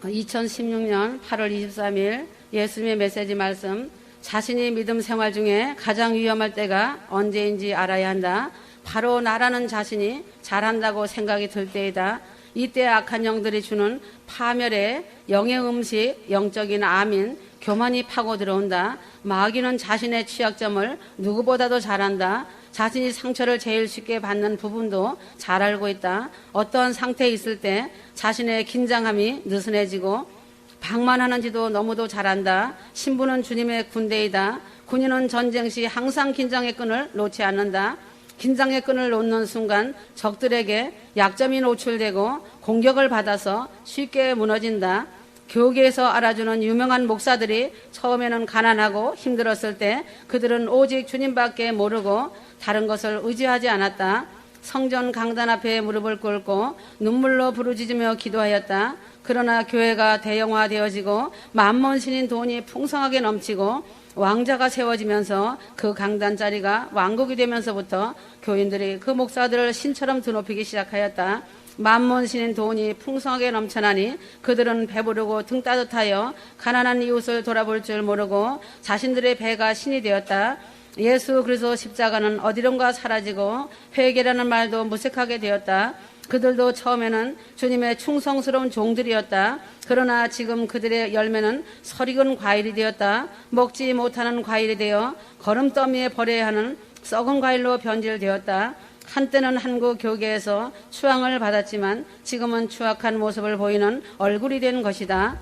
2016년 8월 23일 예수님의 메시지 말씀, 자신이 믿음 생활 중에 가장 위험할 때가 언제인지 알아야 한다. 바로 나라는 자신이 잘한다고 생각이 들 때이다. 이때 악한 영들이 주는 파멸의 영의 음식, 영적인 암인, 교만이 파고 들어온다. 마귀는 자신의 취약점을 누구보다도 잘한다. 자신이 상처를 제일 쉽게 받는 부분도 잘 알고 있다. 어떠한 상태에 있을 때 자신의 긴장함이 느슨해지고 방만하는지도 너무도 잘 안다. 신부는 주님의 군대이다. 군인은 전쟁 시 항상 긴장의 끈을 놓지 않는다. 긴장의 끈을 놓는 순간 적들에게 약점이 노출되고 공격을 받아서 쉽게 무너진다. 교계에서 알아주는 유명한 목사들이 처음에는 가난하고 힘들었을 때 그들은 오직 주님밖에 모르고 다른 것을 의지하지 않았다. 성전 강단 앞에 무릎을 꿇고 눈물로 부르짖으며 기도하였다. 그러나 교회가 대형화되어지고 만몬 신인 돈이 풍성하게 넘치고 왕자가 세워지면서 그 강단 자리가 왕국이 되면서부터 교인들이 그 목사들을 신처럼 드높이기 시작하였다. 만몬 신인 돈이 풍성하게 넘쳐나니 그들은 배부르고 등 따뜻하여 가난한 이웃을 돌아볼 줄 모르고 자신들의 배가 신이 되었다. 예수 그리스도 십자가는 어디론가 사라지고 회개라는 말도 무색하게 되었다. 그들도 처음에는 주님의 충성스러운 종들이었다. 그러나 지금 그들의 열매는 설익은 과일이 되었다. 먹지 못하는 과일이 되어 거름더미에 버려야 하는 썩은 과일로 변질되었다. 한때는 한국 교계에서 추앙을 받았지만 지금은 추악한 모습을 보이는 얼굴이 된 것이다.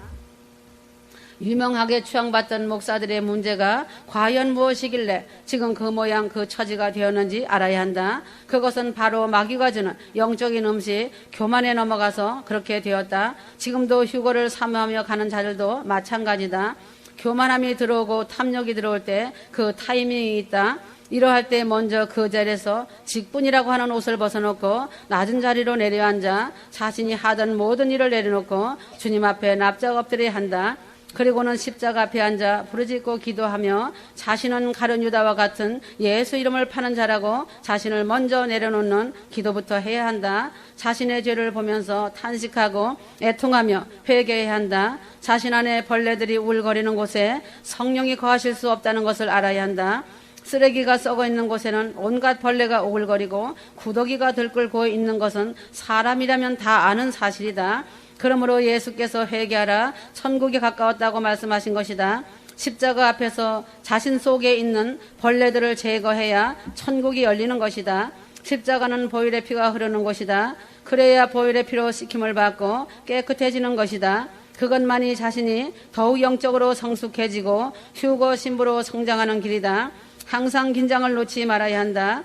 유명하게 추앙받던 목사들의 문제가 과연 무엇이길래 지금 그 모양 그 처지가 되었는지 알아야 한다. 그것은 바로 마귀가 주는 영적인 음식, 교만에 넘어가서 그렇게 되었다. 지금도 휴거를 사모하며 가는 자들도 마찬가지다. 교만함이 들어오고 탐욕이 들어올 때 그 타이밍이 있다. 이러할 때 먼저 그 자리에서 직분이라고 하는 옷을 벗어놓고 낮은 자리로 내려앉아 자신이 하던 모든 일을 내려놓고 주님 앞에 납작 엎드려야 한다. 그리고는 십자가 앞에 앉아 부르짖고 기도하며 자신은 가룟 유다와 같은 예수 이름을 파는 자라고 자신을 먼저 내려놓는 기도부터 해야 한다. 자신의 죄를 보면서 탄식하고 애통하며 회개해야 한다. 자신 안에 벌레들이 울거리는 곳에 성령이 거하실 수 없다는 것을 알아야 한다. 쓰레기가 썩어 있는 곳에는 온갖 벌레가 오글거리고 구더기가 들끓고 있는 것은 사람이라면 다 아는 사실이다. 그러므로 예수께서 회개하라 천국이 가까웠다고 말씀하신 것이다. 십자가 앞에서 자신 속에 있는 벌레들을 제거해야 천국이 열리는 것이다. 십자가는 보혈의 피가 흐르는 곳이다. 그래야 보혈의 피로 씻김을 받고 깨끗해지는 것이다. 그것만이 자신이 더욱 영적으로 성숙해지고 휴거 신부로 성장하는 길이다. 항상 긴장을 놓지 말아야 한다.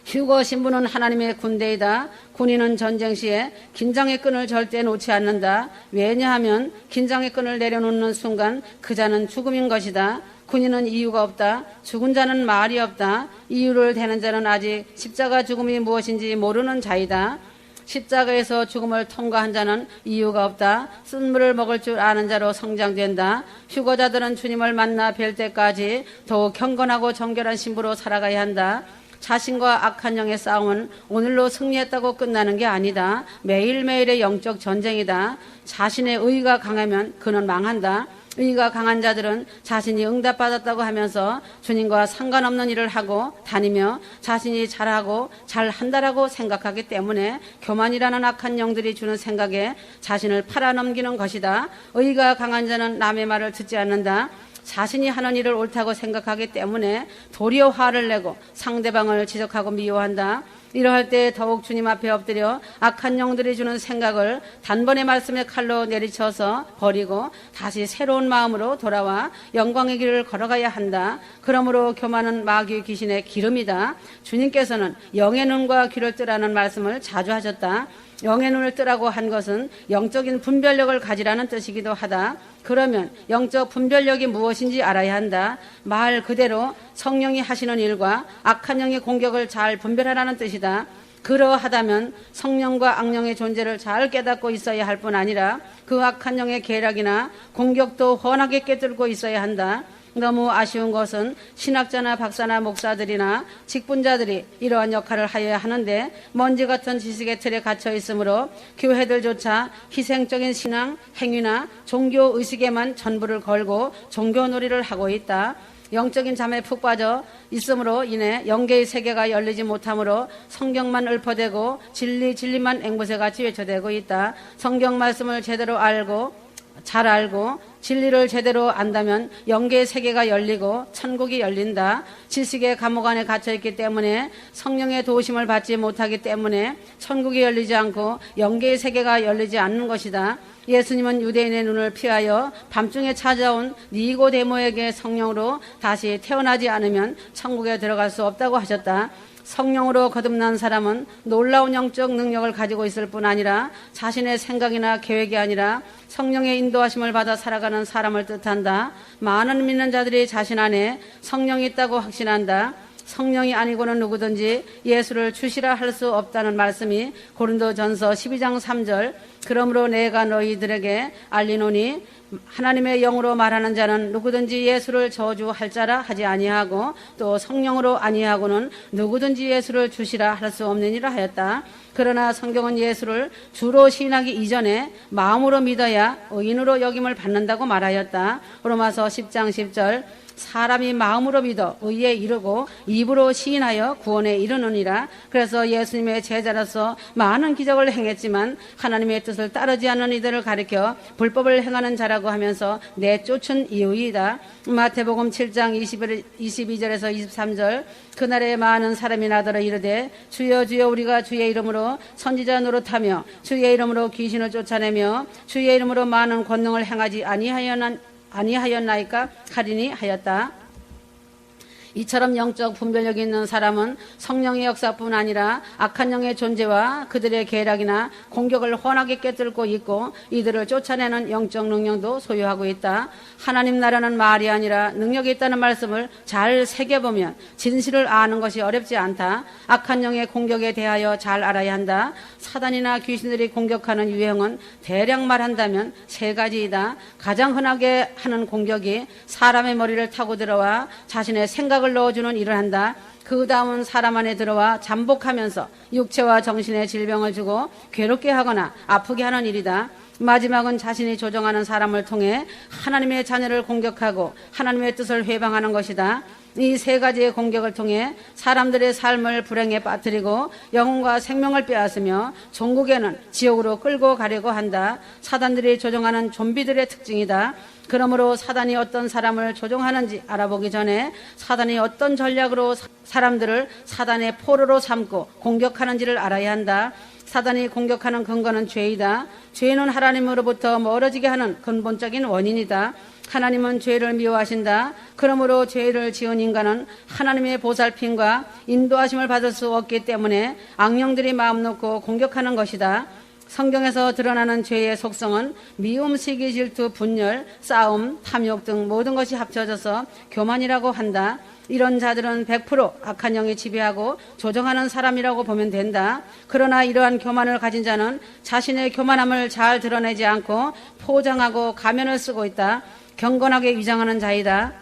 휴거 신부는 하나님의 군대이다. 군인은 전쟁 시에 긴장의 끈을 절대 놓지 않는다. 왜냐하면 긴장의 끈을 내려놓는 순간 그 자는 죽음인 것이다. 군인은 이유가 없다. 죽은 자는 말이 없다. 이유를 대는 자는 아직 십자가 죽음이 무엇인지 모르는 자이다. 십자가에서 죽음을 통과한 자는 이유가 없다. 쓴물을 먹을 줄 아는 자로 성장된다. 휴거자들은 주님을 만나 뵐 때까지 더욱 경건하고 정결한 신부로 살아가야 한다. 자신과 악한 영의 싸움은 오늘로 승리했다고 끝나는 게 아니다. 매일매일의 영적 전쟁이다. 자신의 의가 강하면 그는 망한다. 의가 강한 자들은 자신이 응답받았다고 하면서 주님과 상관없는 일을 하고 다니며 자신이 잘하고 잘한다라고 생각하기 때문에 교만이라는 악한 영들이 주는 생각에 자신을 팔아넘기는 것이다. 의가 강한 자는 남의 말을 듣지 않는다. 자신이 하는 일을 옳다고 생각하기 때문에 도리어 화를 내고 상대방을 지적하고 미워한다. 이러할 때 더욱 주님 앞에 엎드려 악한 영들이 주는 생각을 단번에 말씀의 칼로 내리쳐서 버리고 다시 새로운 마음으로 돌아와 영광의 길을 걸어가야 한다. 그러므로 교만은 마귀 귀신의 기름이다. 주님께서는 영의 눈과 귀를 뜨라는 말씀을 자주 하셨다. 영의 눈을 뜨라고 한 것은 영적인 분별력을 가지라는 뜻이기도 하다. 그러면 영적 분별력이 무엇인지 알아야 한다. 말 그대로 성령이 하시는 일과 악한 영의 공격을 잘 분별하라는 뜻이다. 그러하다면 성령과 악령의 존재를 잘 깨닫고 있어야 할 뿐 아니라 그 악한 영의 계략이나 공격도 훤하게 깨뜨리고 있어야 한다. 너무 아쉬운 것은 신학자나 박사나 목사들이나 직분자들이 이러한 역할을 하여야 하는데 먼지 같은 지식의 틀에 갇혀 있으므로 교회들조차 희생적인 신앙, 행위나 종교 의식에만 전부를 걸고 종교놀이를 하고 있다. 영적인 잠에 푹 빠져 있음으로 인해 영계의 세계가 열리지 못하므로 성경만 읊어대고 진리만 앵무새같이 외쳐대고 있다. 성경 말씀을 제대로 잘 알고 진리를 제대로 안다면 영계의 세계가 열리고 천국이 열린다. 지식의 감옥 안에 갇혀있기 때문에 성령의 도우심을 받지 못하기 때문에 천국이 열리지 않고 영계의 세계가 열리지 않는 것이다. 예수님은 유대인의 눈을 피하여 밤중에 찾아온 니고데모에게 성령으로 다시 태어나지 않으면 천국에 들어갈 수 없다고 하셨다. 성령으로 거듭난 사람은 놀라운 영적 능력을 가지고 있을 뿐 아니라 자신의 생각이나 계획이 아니라 성령의 인도하심을 받아 살아가는 사람을 뜻한다. 많은 믿는 자들이 자신 안에 성령이 있다고 확신한다. 성령이 아니고는 누구든지 예수를 주시라 할 수 없다는 말씀이 고린도전서 12장 3절 그러므로 내가 너희들에게 알리노니 하나님의 영으로 말하는 자는 누구든지 예수를 저주할 자라 하지 아니하고 또 성령으로 아니하고는 누구든지 예수를 주시라 할 수 없느니라 하였다. 그러나 성경은 예수를 주로 시인하기 이전에 마음으로 믿어야 의인으로 여김을 받는다고 말하였다. 로마서 10장 10절 사람이 마음으로 믿어 의에 이르고 입으로 시인하여 구원에 이르느니라. 그래서 예수님의 제자로서 많은 기적을 행했지만 하나님의 뜻을 따르지 않는 이들을 가리켜 불법을 행하는 자라고 하면서 내쫓은 이유이다. 마태복음 7장 22절에서 23절 그날에 많은 사람이 나더러 이르되 주여 주여 우리가 주의 이름으로 선지자 노릇하며 주의 이름으로 귀신을 쫓아내며 주의 이름으로 많은 권능을 행하지 아니하였나이까 하리니 하였다. 이처럼 영적 분별력이 있는 사람은 성령의 역사뿐 아니라 악한 영의 존재와 그들의 계략이나 공격을 훤하게 꿰뚫고 있고 이들을 쫓아내는 영적 능력도 소유하고 있다. 하나님 나라는 말이 아니라 능력이 있다는 말씀을 잘 새겨보면 진실을 아는 것이 어렵지 않다. 악한 영의 공격에 대하여 잘 알아야 한다. 사단이나 귀신들이 공격하는 유형은 대략 말한다면 세 가지이다. 가장 흔하게 하는 공격이 사람의 머리를 타고 들어와 자신의 생각을 넣어주는 일을 한다. 그 다음은 사람 안에 들어와 잠복하면서 육체와 정신의 질병을 주고 괴롭게 하거나 아프게 하는 일이다. 마지막은 자신이 조종하는 사람을 통해 하나님의 자녀를 공격하고 하나님의 뜻을 회방하는 것이다. 이 세 가지의 공격을 통해 사람들의 삶을 불행에 빠뜨리고 영혼과 생명을 빼앗으며 종국에는 지옥으로 끌고 가려고 한다. 사단들이 조종하는 좀비들의 특징이다. 그러므로 사단이 어떤 사람을 조종하는지 알아보기 전에 사단이 어떤 전략으로 사람들을 사단의 포로로 삼고 공격하는지를 알아야 한다. 사단이 공격하는 근거는 죄이다. 죄는 하나님으로부터 멀어지게 하는 근본적인 원인이다. 하나님은 죄를 미워하신다. 그러므로 죄를 지은 인간은 하나님의 보살핌과 인도하심을 받을 수 없기 때문에 악령들이 마음 놓고 공격하는 것이다. 성경에서 드러나는 죄의 속성은 미움, 시기, 질투, 분열, 싸움, 탐욕 등 모든 것이 합쳐져서 교만이라고 한다. 이런 자들은 100% 악한 영이 지배하고 조정하는 사람이라고 보면 된다. 그러나 이러한 교만을 가진 자는 자신의 교만함을 잘 드러내지 않고 포장하고 가면을 쓰고 있다. 경건하게 위장하는 자이다.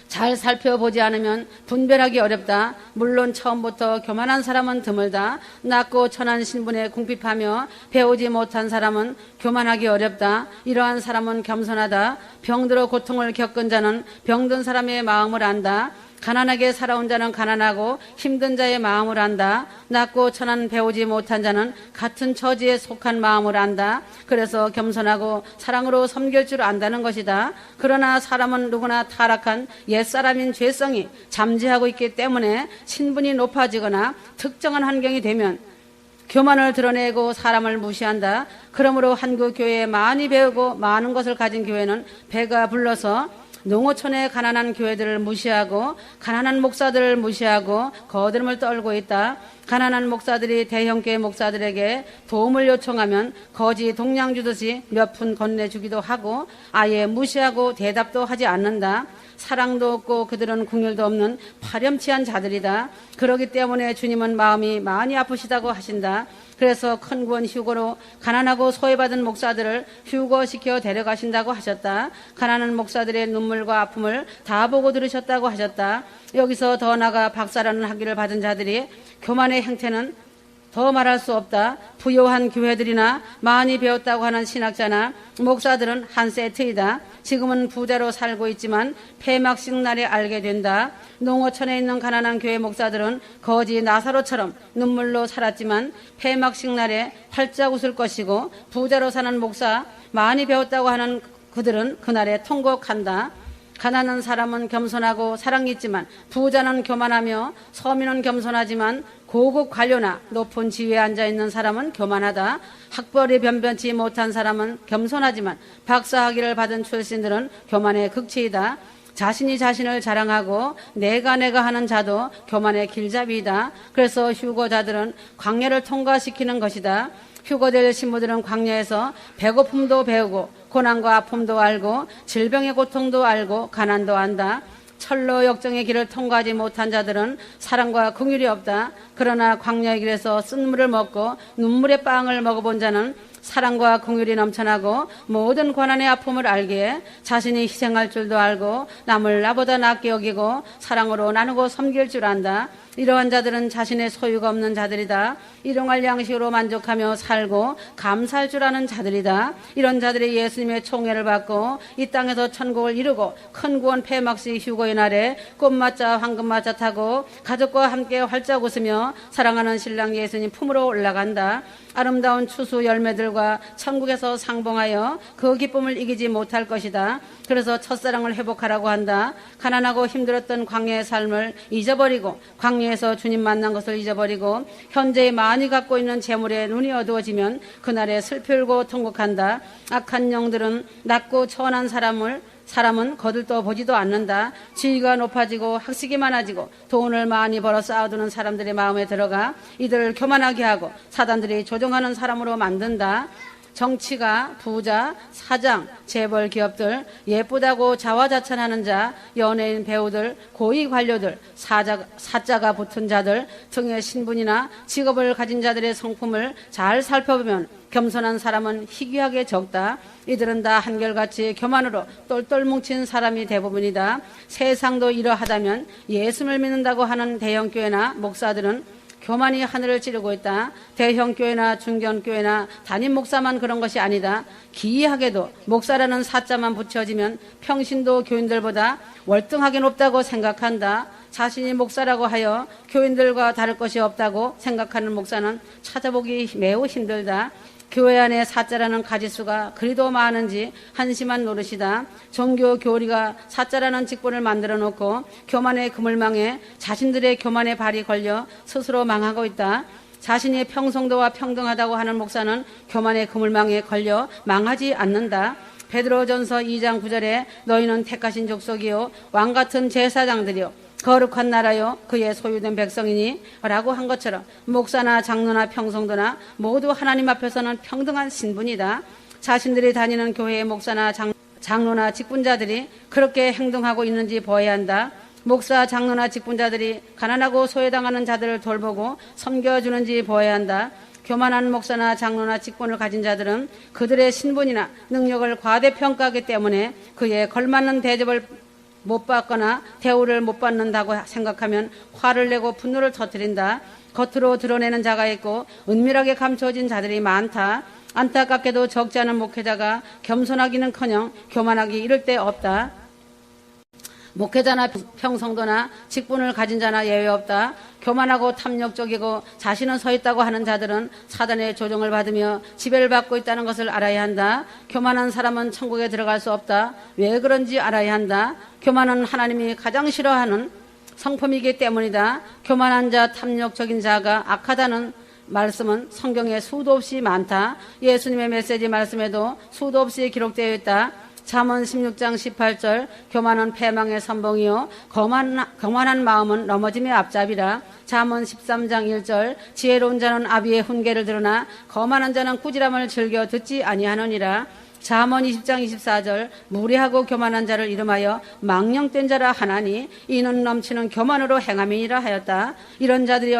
잘 살펴보지 않으면 분별하기 어렵다. 물론 처음부터 교만한 사람은 드물다. 낮고 천한 신분에 궁핍하며 배우지 못한 사람은 교만하기 어렵다. 이러한 사람은 겸손하다. 병들어 고통을 겪은 자는 병든 사람의 마음을 안다. 가난하게 살아온 자는 가난하고 힘든 자의 마음을 안다. 낮고 천한 배우지 못한 자는 같은 처지에 속한 마음을 안다. 그래서 겸손하고 사랑으로 섬길 줄 안다는 것이다. 그러나 사람은 누구나 타락한 옛사람인 죄성이 잠재하고 있기 때문에 신분이 높아지거나 특정한 환경이 되면 교만을 드러내고 사람을 무시한다. 그러므로 한국 교회에 많이 배우고 많은 것을 가진 교회는 배가 불러서 농어촌의 가난한 교회들을 무시하고 가난한 목사들을 무시하고 거드름을 떨고 있다. 가난한 목사들이 대형교회 목사들에게 도움을 요청하면 거지 동량 주듯이 몇 푼 건네주기도 하고 아예 무시하고 대답도 하지 않는다. 사랑도 없고 그들은 긍휼도 없는 파렴치한 자들이다. 그러기 때문에 주님은 마음이 많이 아프시다고 하신다. 그래서 큰 구원 휴거로 가난하고 소외받은 목사들을 휴거시켜 데려가신다고 하셨다. 가난한 목사들의 눈물과 아픔을 다 보고 들으셨다고 하셨다. 여기서 더 나아가 박사라는 학위를 받은 자들이 교만의 행태는 더 말할 수 없다. 부요한 교회들이나 많이 배웠다고 하는 신학자나 목사들은 한 세트이다. 지금은 부자로 살고 있지만 폐막식 날에 알게 된다. 농어촌에 있는 가난한 교회 목사들은 거지 나사로처럼 눈물로 살았지만 폐막식 날에 활짝 웃을 것이고, 부자로 사는 목사, 많이 배웠다고 하는 그들은 그날에 통곡한다. 가난한 사람은 겸손하고 사랑이 있지만 부자는 교만하며, 서민은 겸손하지만 고급 관료나 높은 지위에 앉아있는 사람은 교만하다. 학벌이 변변치 못한 사람은 겸손하지만 박사학위를 받은 출신들은 교만의 극치이다. 자신이 자신을 자랑하고 내가 하는 자도 교만의 길잡이이다. 그래서 휴거자들은 광야를 통과시키는 것이다. 휴거될 신부들은 광야에서 배고픔도 배우고 고난과 아픔도 알고 질병의 고통도 알고 가난도 안다. 철로 역정의 길을 통과하지 못한 자들은 사랑과 긍휼이 없다. 그러나 광야의 길에서 쓴물을 먹고 눈물의 빵을 먹어본 자는 사랑과 긍휼이 넘쳐나고 모든 고난의 아픔을 알기에 자신이 희생할 줄도 알고 남을 나보다 낫게 여기고 사랑으로 나누고 섬길 줄 안다. 이러한 자들은 자신의 소유가 없는 자들이다. 일용할 양식으로 만족하며 살고 감사할 줄 아는 자들이다. 이런 자들이 예수님의 총애를 받고 이 땅에서 천국을 이루고 큰 구원 폐막식 휴거의 날에 꽃마차 황금마차 타고 가족과 함께 활짝 웃으며 사랑하는 신랑 예수님 품으로 올라간다. 아름다운 추수 열매들과 천국에서 상봉하여 그 기쁨을 이기지 못할 것이다. 그래서 첫사랑을 회복하라고 한다. 가난하고 힘들었던 광야의 삶을 잊어버리고 광야에서 주님 만난 것을 잊어버리고 현재에 많이 갖고 있는 재물에 눈이 어두워지면 그날에 슬피 울고 통곡한다. 악한 영들은 낮고 천한 사람은 거들떠 보지도 않는다. 지위가 높아지고 학식이 많아지고 돈을 많이 벌어 쌓아두는 사람들의 마음에 들어가 이들을 교만하게 하고 사단들이 조종하는 사람으로 만든다. 정치가, 부자, 사장, 재벌 기업들, 예쁘다고 자화자찬하는 자, 연예인 배우들, 고위 관료들, 사자가 붙은 자들 등의 신분이나 직업을 가진 자들의 성품을 잘 살펴보면 겸손한 사람은 희귀하게 적다. 이들은 다 한결같이 교만으로 똘똘 뭉친 사람이 대부분이다. 세상도 이러하다면 예수를 믿는다고 하는 대형교회나 목사들은 교만이 하늘을 찌르고 있다. 대형교회나 중견교회나 담임 목사만 그런 것이 아니다. 기이하게도 목사라는 사자만 붙여지면 평신도 교인들보다 월등하게 높다고 생각한다. 자신이 목사라고 하여 교인들과 다를 것이 없다고 생각하는 목사는 찾아보기 매우 힘들다. 교회 안에 사자라는 가지수가 그리도 많은지 한심한 노릇이다. 종교 교리가 사자라는 직분을 만들어 놓고 교만의 그물망에 자신들의 교만의 발이 걸려 스스로 망하고 있다. 자신이 평성도와 평등하다고 하는 목사는 교만의 그물망에 걸려 망하지 않는다. 베드로전서 2장 9절에 너희는 택하신 족속이요 왕같은 제사장들이요 거룩한 나라요 그의 소유된 백성이니 라고 한 것처럼 목사나 장로나 평성도나 모두 하나님 앞에서는 평등한 신분이다. 자신들이 다니는 교회의 목사나 장로나 직분자들이 그렇게 행동하고 있는지 보아야 한다. 목사, 장로나 직분자들이 가난하고 소외당하는 자들을 돌보고 섬겨주는지 보아야 한다. 교만한 목사나 장로나 직분을 가진 자들은 그들의 신분이나 능력을 과대평가하기 때문에 그에 걸맞는 대접을 못 받거나 대우를 못 받는다고 생각하면 화를 내고 분노를 터뜨린다. 겉으로 드러내는 자가 있고 은밀하게 감춰진 자들이 많다. 안타깝게도 적지 않은 목회자가 겸손하기는커녕 교만하기 이를 데 없다. 목회자나 평성도나 직분을 가진 자나 예외 없다. 교만하고 탐욕적이고 자신은 서 있다고 하는 자들은 사단의 조종을 받으며 지배를 받고 있다는 것을 알아야 한다. 교만한 사람은 천국에 들어갈 수 없다. 왜 그런지 알아야 한다. 교만은 하나님이 가장 싫어하는 성품이기 때문이다. 교만한 자, 탐욕적인 자가 악하다는 말씀은 성경에 수도 없이 많다. 예수님의 메시지 말씀에도 수도 없이 기록되어 있다. 잠언 16장 18절 교만은 패망의 선봉이요 거만한 마음은 넘어짐의 앞잡이라. 잠언 13장 1절 지혜로운 자는 아비의 훈계를 들으나 거만한 자는 꾸지람을 즐겨 듣지 아니하느니라. 잠언 20장 24절 무례하고 교만한 자를 이름하여 망령된 자라 하나니 이는 넘치는 교만으로 행함이니라 하였다. 이런 자들이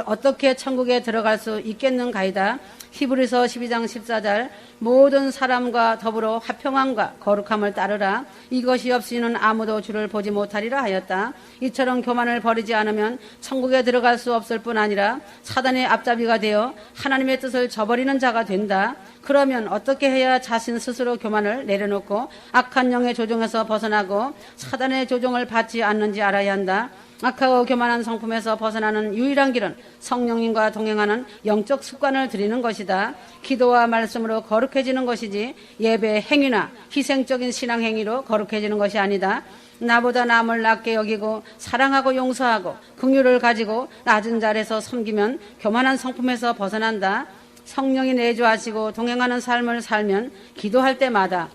어떻게 천국에 들어갈 수 있겠는가이다. 히브리서 12장 14절 모든 사람과 더불어 화평함과 거룩함을 따르라. 이것이 없이는 아무도 주를 보지 못하리라 하였다. 이처럼 교만을 버리지 않으면 천국에 들어갈 수 없을 뿐 아니라 사단의 앞잡이가 되어 하나님의 뜻을 저버리는 자가 된다. 그러면 어떻게 해야 자신 스스로 교만을 내려놓고 악한 영의 조종에서 벗어나고 사단의 조종을 받지 않는지 알아야 한다. 악하고 교만한 성품에서 벗어나는 유일한 길은 성령님과 동행하는 영적 습관을 들이는 것이다. 기도와 말씀으로 거룩해지는 것이지 예배 행위나 희생적인 신앙 행위로 거룩해지는 것이 아니다. 나보다 남을 낮게 여기고 사랑하고 용서하고 긍휼을 가지고 낮은 자리에서 섬기면 교만한 성품에서 벗어난다. 성령이 내주하시고 동행하는 삶을 살면 기도할 때마다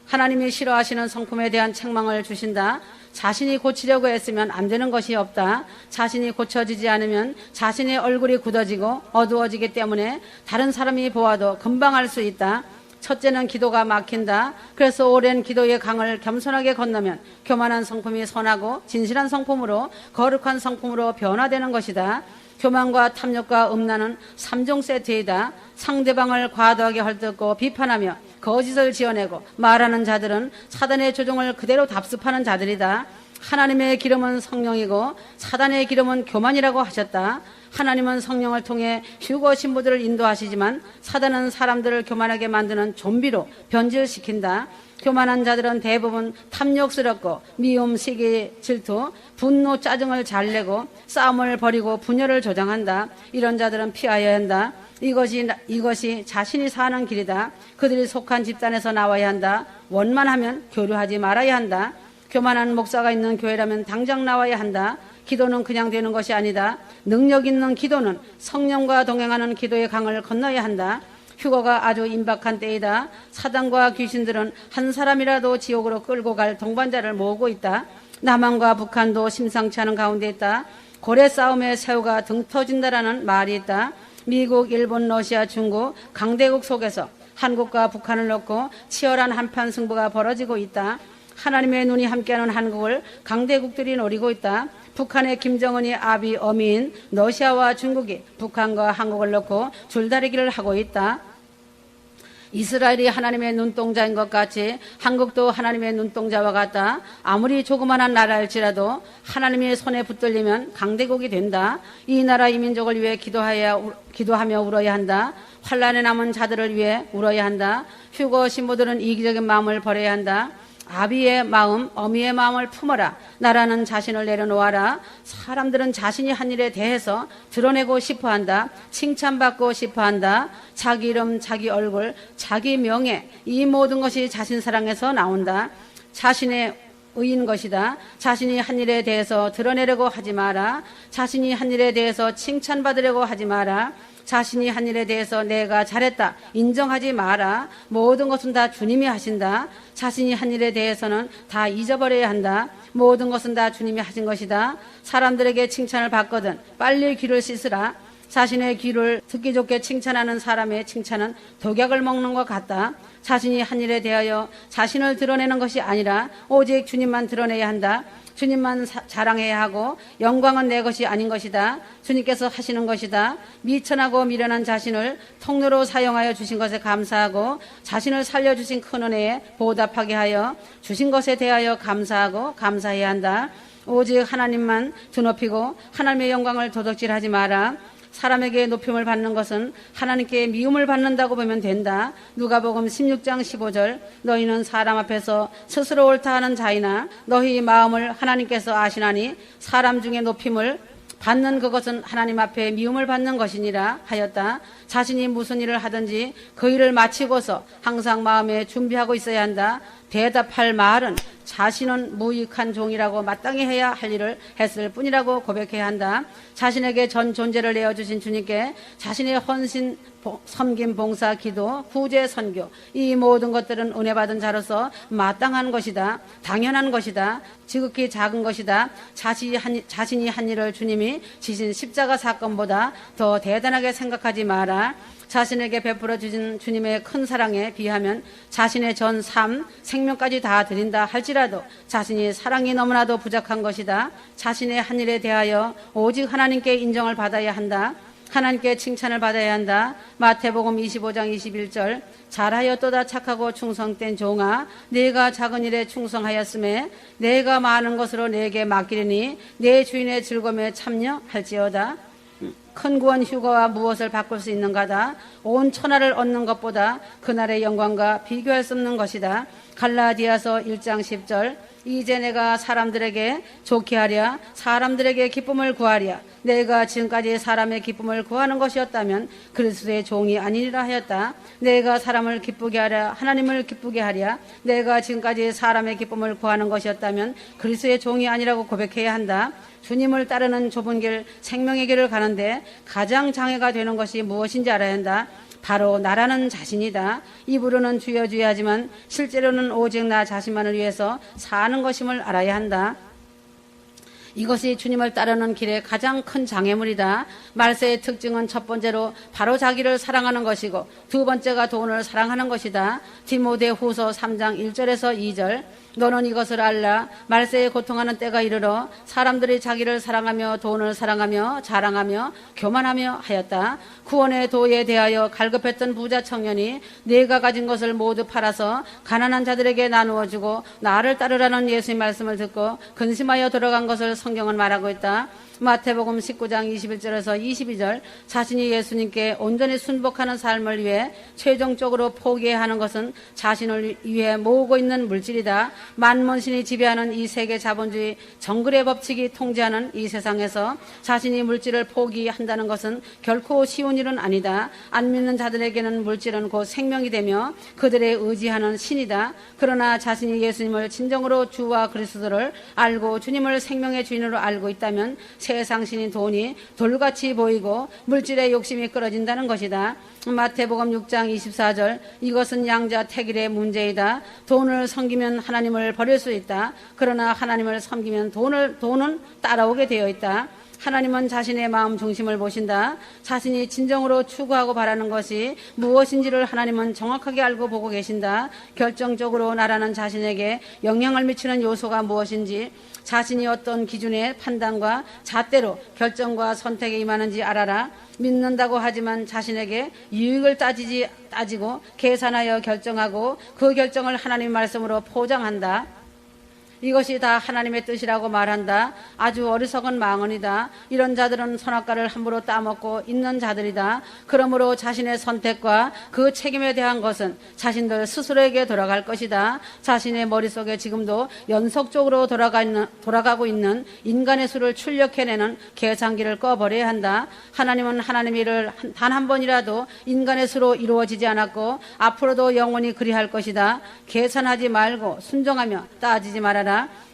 하나님이 싫어하시는 성품에 대한 책망을 주신다. 자신이 고치려고 애쓰면 안 되는 것이 없다. 자신이 고쳐지지 않으면 자신의 얼굴이 굳어지고 어두워지기 때문에 다른 사람이 보아도 금방 알 수 있다. 첫째는 기도가 막힌다. 그래서 오랜 기도의 강을 겸손하게 건너면 교만한 성품이 선하고 진실한 성품으로 거룩한 성품으로 변화되는 것이다. 교만과 탐욕과 음란은 3종 세트이다. 상대방을 과도하게 헐뜯고 비판하며 거짓을 지어내고 말하는 자들은 사단의 조종을 그대로 답습하는 자들이다. 하나님의 기름은 성령이고 사단의 기름은 교만이라고 하셨다. 하나님은 성령을 통해 휴거 신부들을 인도하시지만 사단은 사람들을 교만하게 만드는 좀비로 변질시킨다. 교만한 자들은 대부분 탐욕스럽고 미움, 시기, 질투, 분노, 짜증을 잘 내고 싸움을 벌이고 분열을 조장한다. 이런 자들은 피하여야 한다. 이것이 자신이 사는 길이다. 그들이 속한 집단에서 나와야 한다. 원만하면 교류하지 말아야 한다. 교만한 목사가 있는 교회라면 당장 나와야 한다. 기도는 그냥 되는 것이 아니다. 능력 있는 기도는 성령과 동행하는 기도의 강을 건너야 한다. 휴거가 아주 임박한 때이다. 사단과 귀신들은 한 사람이라도 지옥으로 끌고 갈 동반자를 모으고 있다. 남한과 북한도 심상치 않은 가운데 있다. 고래 싸움에 새우가 등 터진다라는 말이 있다. 미국, 일본, 러시아, 중국, 강대국 속에서 한국과 북한을 놓고 치열한 한판 승부가 벌어지고 있다. 하나님의 눈이 함께하는 한국을 강대국들이 노리고 있다. 북한의 김정은이 아비 어미인 러시아와 중국이 북한과 한국을 놓고 줄다리기를 하고 있다. 이스라엘이 하나님의 눈동자인 것 같이 한국도 하나님의 눈동자와 같다. 아무리 조그마한 나라일지라도 하나님의 손에 붙들리면 강대국이 된다. 이 나라 이 민족을 위해 기도하며 울어야 한다. 환란에 남은 자들을 위해 울어야 한다. 휴거 신부들은 이기적인 마음을 버려야 한다. 아비의 마음, 어미의 마음을 품어라. 나라는 자신을 내려놓아라. 사람들은 자신이 한 일에 대해서 드러내고 싶어한다. 칭찬받고 싶어한다. 자기 이름, 자기 얼굴, 자기 명예, 이 모든 것이 자신 사랑에서 나온다. 자신의 의인 것이다. 자신이 한 일에 대해서 드러내려고 하지 마라. 자신이 한 일에 대해서 칭찬받으려고 하지 마라. 자신이 한 일에 대해서 내가 잘했다 인정하지 마라. 모든 것은 다 주님이 하신다. 자신이 한 일에 대해서는 다 잊어버려야 한다. 모든 것은 다 주님이 하신 것이다. 사람들에게 칭찬을 받거든 빨리 귀를 씻으라. 자신의 귀를 듣기 좋게 칭찬하는 사람의 칭찬은 독약을 먹는 것 같다. 자신이 한 일에 대하여 자신을 드러내는 것이 아니라 오직 주님만 드러내야 한다. 주님만 자랑해야 하고 영광은 내 것이 아닌 것이다. 주님께서 하시는 것이다. 미천하고 미련한 자신을 통로로 사용하여 주신 것에 감사하고 자신을 살려주신 큰 은혜에 보답하게 하여 주신 것에 대하여 감사하고 감사해야 한다. 오직 하나님만 드높이고 하나님의 영광을 도둑질하지 마라. 사람에게 높임을 받는 것은 하나님께 미움을 받는다고 보면 된다. 누가복음 16장 15절 너희는 사람 앞에서 스스로 옳다 하는 자이나 너희 마음을 하나님께서 아시나니 사람 중에 높임을 받는 그것은 하나님 앞에 미움을 받는 것이니라 하였다. 자신이 무슨 일을 하든지 그 일을 마치고서 항상 마음에 준비하고 있어야 한다. 대답할 말은 자신은 무익한 종이라고 마땅히 해야 할 일을 했을 뿐이라고 고백해야 한다. 자신에게 전 존재를 내어주신 주님께 자신의 헌신, 섬김, 봉사, 기도, 구제, 선교 이 모든 것들은 은혜 받은 자로서 마땅한 것이다. 당연한 것이다. 지극히 작은 것이다. 자신이 한 일을 주님이 지신 십자가 사건보다 더 대단하게 생각하지 마라. 자신에게 베풀어 주신 주님의 큰 사랑에 비하면 자신의 전 삶, 생명까지 다 드린다 할지라도 자신이 사랑이 너무나도 부족한 것이다. 자신의 한 일에 대하여 오직 하나님께 인정을 받아야 한다. 하나님께 칭찬을 받아야 한다. 마태복음 25장 21절 잘하였도다 착하고 충성된 종아 네가 작은 일에 충성하였음에 내가 많은 것으로 내게 맡기리니 내 주인의 즐거움에 참여할지어다. 큰 구원 휴거와 무엇을 바꿀 수 있는가다. 온 천하를 얻는 것보다 그날의 영광과 비교할 수 없는 것이다. 갈라디아서 1장 10절 이제 내가 사람들에게 좋게 하랴 사람들에게 기쁨을 구하랴 내가 지금까지 사람의 기쁨을 구하는 것이었다면 그리스도의 종이 아니리라 하였다. 내가 사람을 기쁘게 하랴 하나님을 기쁘게 하랴 내가 지금까지 사람의 기쁨을 구하는 것이었다면 그리스도의 종이 아니라고 고백해야 한다. 주님을 따르는 좁은 길 생명의 길을 가는데 가장 장애가 되는 것이 무엇인지 알아야 한다. 바로 나라는 자신이다. 입으로는 주여 주여 하지만 실제로는 오직 나 자신만을 위해서 사는 것임을 알아야 한다. 이것이 주님을 따르는 길의 가장 큰 장애물이다. 말세의 특징은 첫 번째로 바로 자기를 사랑하는 것이고 두 번째가 돈을 사랑하는 것이다. 디모데후서 3장 1절에서 2절 너는 이것을 알라. 말세에 고통하는 때가 이르러 사람들이 자기를 사랑하며 돈을 사랑하며 자랑하며 교만하며 하였다. 구원의 도에 대하여 갈급했던 부자 청년이 내가 가진 것을 모두 팔아서 가난한 자들에게 나누어 주고 나를 따르라는 예수의 말씀을 듣고 근심하여 돌아간 것을 성경은 말하고 있다. 마태복음 19장 21절에서 22절 자신이 예수님께 온전히 순복하는 삶을 위해 최종적으로 포기해야 하는 것은 자신을 위해 모으고 있는 물질이다. 만몬신이 지배하는 이 세계 자본주의 정글의 법칙이 통제하는 이 세상에서 자신이 물질을 포기한다는 것은 결코 쉬운 일은 아니다. 안 믿는 자들에게는 물질은 곧 생명이 되며 그들의 의지하는 신이다. 그러나 자신이 예수님을 진정으로 주와 그리스도를 알고 주님을 생명의 주인으로 알고 있다면 세상신인 돈이 돌같이 보이고 물질의 욕심이 끌어진다는 것이다. 마태복음 6장 24절 이것은 양자 택일의 문제이다. 돈을 섬기면 하나님을 버릴 수 있다. 그러나 하나님을 섬기면 돈은 따라오게 되어 있다. 하나님은 자신의 마음 중심을 보신다. 자신이 진정으로 추구하고 바라는 것이 무엇인지를 하나님은 정확하게 알고 보고 계신다. 결정적으로 나라는 자신에게 영향을 미치는 요소가 무엇인지 자신이 어떤 기준의 판단과 잣대로 결정과 선택에 임하는지 알아라. 믿는다고 하지만 자신에게 유익을 따지고 계산하여 결정하고 그 결정을 하나님 말씀으로 포장한다. 이것이 다 하나님의 뜻이라고 말한다. 아주 어리석은 망언이다. 이런 자들은 선악과를 함부로 따먹고 있는 자들이다. 그러므로 자신의 선택과 그 책임에 대한 것은 자신들 스스로에게 돌아갈 것이다. 자신의 머릿속에 지금도 연속적으로 돌아가고 있는 인간의 수를 출력해내는 계산기를 꺼버려야 한다. 하나님은 하나님의 일을 단 한 번이라도 인간의 수로 이루어지지 않았고 앞으로도 영원히 그리할 것이다. 계산하지 말고 순종하며 따지지 말아라.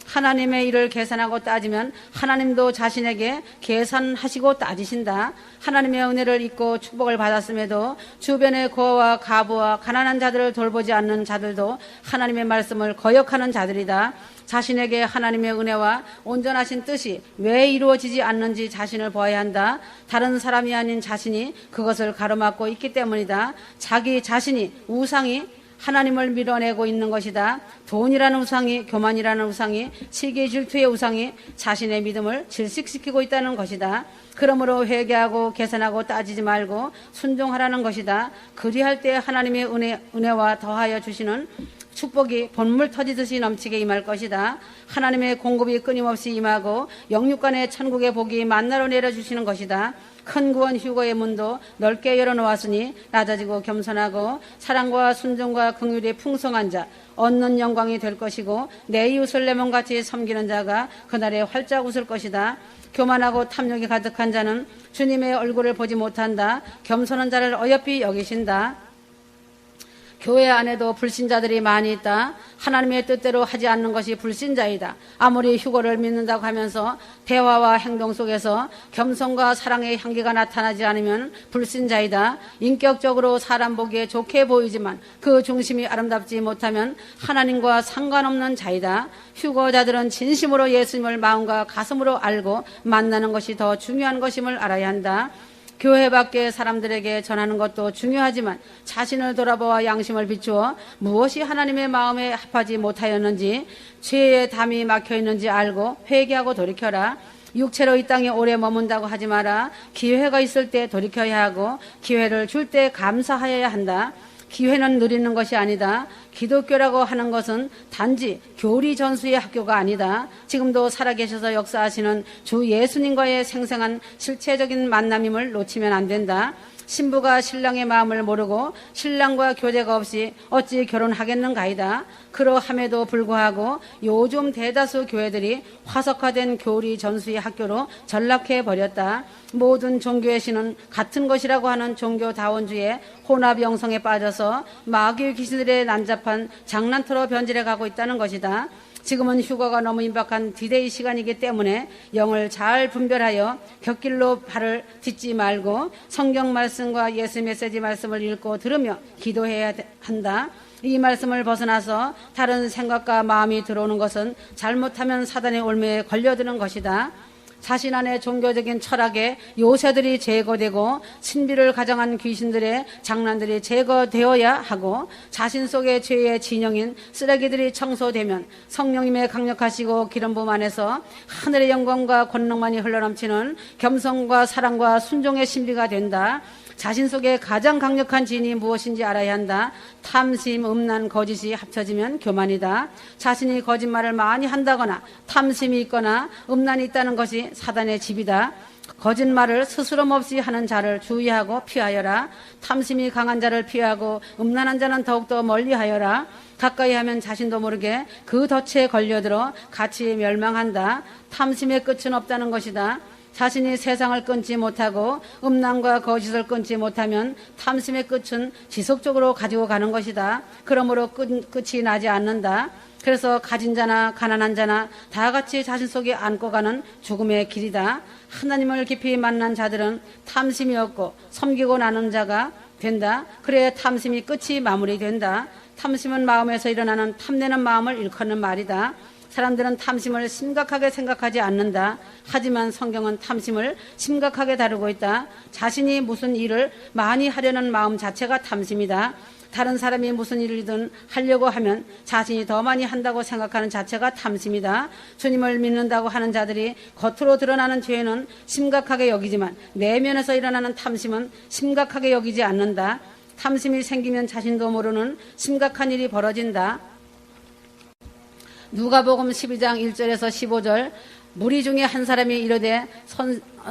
하나님의 일을 계산하고 따지면 하나님도 자신에게 계산하시고 따지신다. 하나님의 은혜를 잊고 축복을 받았음에도 주변의 고아와 가부와 가난한 자들을 돌보지 않는 자들도 하나님의 말씀을 거역하는 자들이다. 자신에게 하나님의 은혜와 온전하신 뜻이 왜 이루어지지 않는지 자신을 보아야 한다. 다른 사람이 아닌 자신이 그것을 가로막고 있기 때문이다. 자기 자신이 우상이 하나님을 밀어내고 있는 것이다. 돈이라는 우상이, 교만이라는 우상이, 시기 질투의 우상이 자신의 믿음을 질식시키고 있다는 것이다. 그러므로 회개하고 계산하고 따지지 말고 순종하라는 것이다. 그리할 때 하나님의 은혜와 더하여 주시는 축복이 본물 터지듯이 넘치게 임할 것이다. 하나님의 공급이 끊임없이 임하고 영육간의 천국의 복이 만나로 내려주시는 것이다. 큰 구원 휴거의 문도 넓게 열어놓았으니 낮아지고 겸손하고 사랑과 순종과 긍휼이 풍성한 자 얻는 영광이 될 것이고 내 이웃을 내 몸같이 섬기는 자가 그날에 활짝 웃을 것이다. 교만하고 탐욕이 가득한 자는 주님의 얼굴을 보지 못한다. 겸손한 자를 어여삐 여기신다. 교회 안에도 불신자들이 많이 있다. 하나님의 뜻대로 하지 않는 것이 불신자이다. 아무리 휴거를 믿는다고 하면서 대화와 행동 속에서 겸손과 사랑의 향기가 나타나지 않으면 불신자이다. 인격적으로 사람 보기에 좋게 보이지만 그 중심이 아름답지 못하면 하나님과 상관없는 자이다. 휴거자들은 진심으로 예수님을 마음과 가슴으로 알고 만나는 것이 더 중요한 것임을 알아야 한다. 교회 밖의 사람들에게 전하는 것도 중요하지만 자신을 돌아보아 양심을 비추어 무엇이 하나님의 마음에 합하지 못하였는지, 죄의 담이 막혀 있는지 알고 회개하고 돌이켜라. 육체로 이 땅에 오래 머문다고 하지 마라. 기회가 있을 때 돌이켜야 하고 기회를 줄 때 감사하여야 한다. 기회는 누리는 것이 아니다. 기독교라고 하는 것은 단지 교리 전수의 학교가 아니다. 지금도 살아계셔서 역사하시는 주 예수님과의 생생한 실체적인 만남임을 놓치면 안 된다. 신부가 신랑의 마음을 모르고 신랑과 교제가 없이 어찌 결혼하겠는가이다. 그러함에도 불구하고 요즘 대다수 교회들이 화석화된 교리 전수의 학교로 전락해 버렸다. 모든 종교의 신은 같은 것이라고 하는 종교다원주의 혼합 영성에 빠져서 마귀의 귀신들의 난잡한 장난터로 변질해 가고 있다는 것이다. 지금은 휴가가 너무 임박한 디데이 시간이기 때문에 영을 잘 분별하여 곁길로 발을 딛지 말고 성경 말씀과 예수 메시지 말씀을 읽고 들으며 기도해야 한다. 이 말씀을 벗어나서 다른 생각과 마음이 들어오는 것은 잘못하면 사단의 올무에 걸려드는 것이다. 자신 안의 종교적인 철학에 요새들이 제거되고 신비를 가정한 귀신들의 장난들이 제거되어야 하고 자신 속의 죄의 진영인 쓰레기들이 청소되면 성령님의 강력하시고 기름 부음 안에서 하늘의 영광과 권능만이 흘러넘치는 겸손과 사랑과 순종의 신비가 된다. 자신 속에 가장 강력한 진이 무엇인지 알아야 한다. 탐심, 음란, 거짓이 합쳐지면 교만이다. 자신이 거짓말을 많이 한다거나 탐심이 있거나 음란이 있다는 것이 사단의 집이다. 거짓말을 스스럼 없이 하는 자를 주의하고 피하여라. 탐심이 강한 자를 피하고 음란한 자는 더욱더 멀리하여라. 가까이 하면 자신도 모르게 그 덫에 걸려들어 같이 멸망한다. 탐심의 끝은 없다는 것이다. 자신이 세상을 끊지 못하고 음란과 거짓을 끊지 못하면 탐심의 끝은 지속적으로 가지고 가는 것이다. 그러므로 끝이 나지 않는다. 그래서 가진 자나 가난한 자나 다 같이 자신 속에 안고 가는 죽음의 길이다. 하나님을 깊이 만난 자들은 탐심이 없고 섬기고 나는 자가 된다. 그래야 탐심이 끝이 마무리된다. 탐심은 마음에서 일어나는 탐내는 마음을 일컫는 말이다. 사람들은 탐심을 심각하게 생각하지 않는다. 하지만 성경은 탐심을 심각하게 다루고 있다. 자신이 무슨 일을 많이 하려는 마음 자체가 탐심이다. 다른 사람이 무슨 일이든 하려고 하면 자신이 더 많이 한다고 생각하는 자체가 탐심이다. 주님을 믿는다고 하는 자들이 겉으로 드러나는 죄는 심각하게 여기지만 내면에서 일어나는 탐심은 심각하게 여기지 않는다. 탐심이 생기면 자신도 모르는 심각한 일이 벌어진다. 누가복음 12장 1절에서 15절 무리 중에 한 사람이 이르되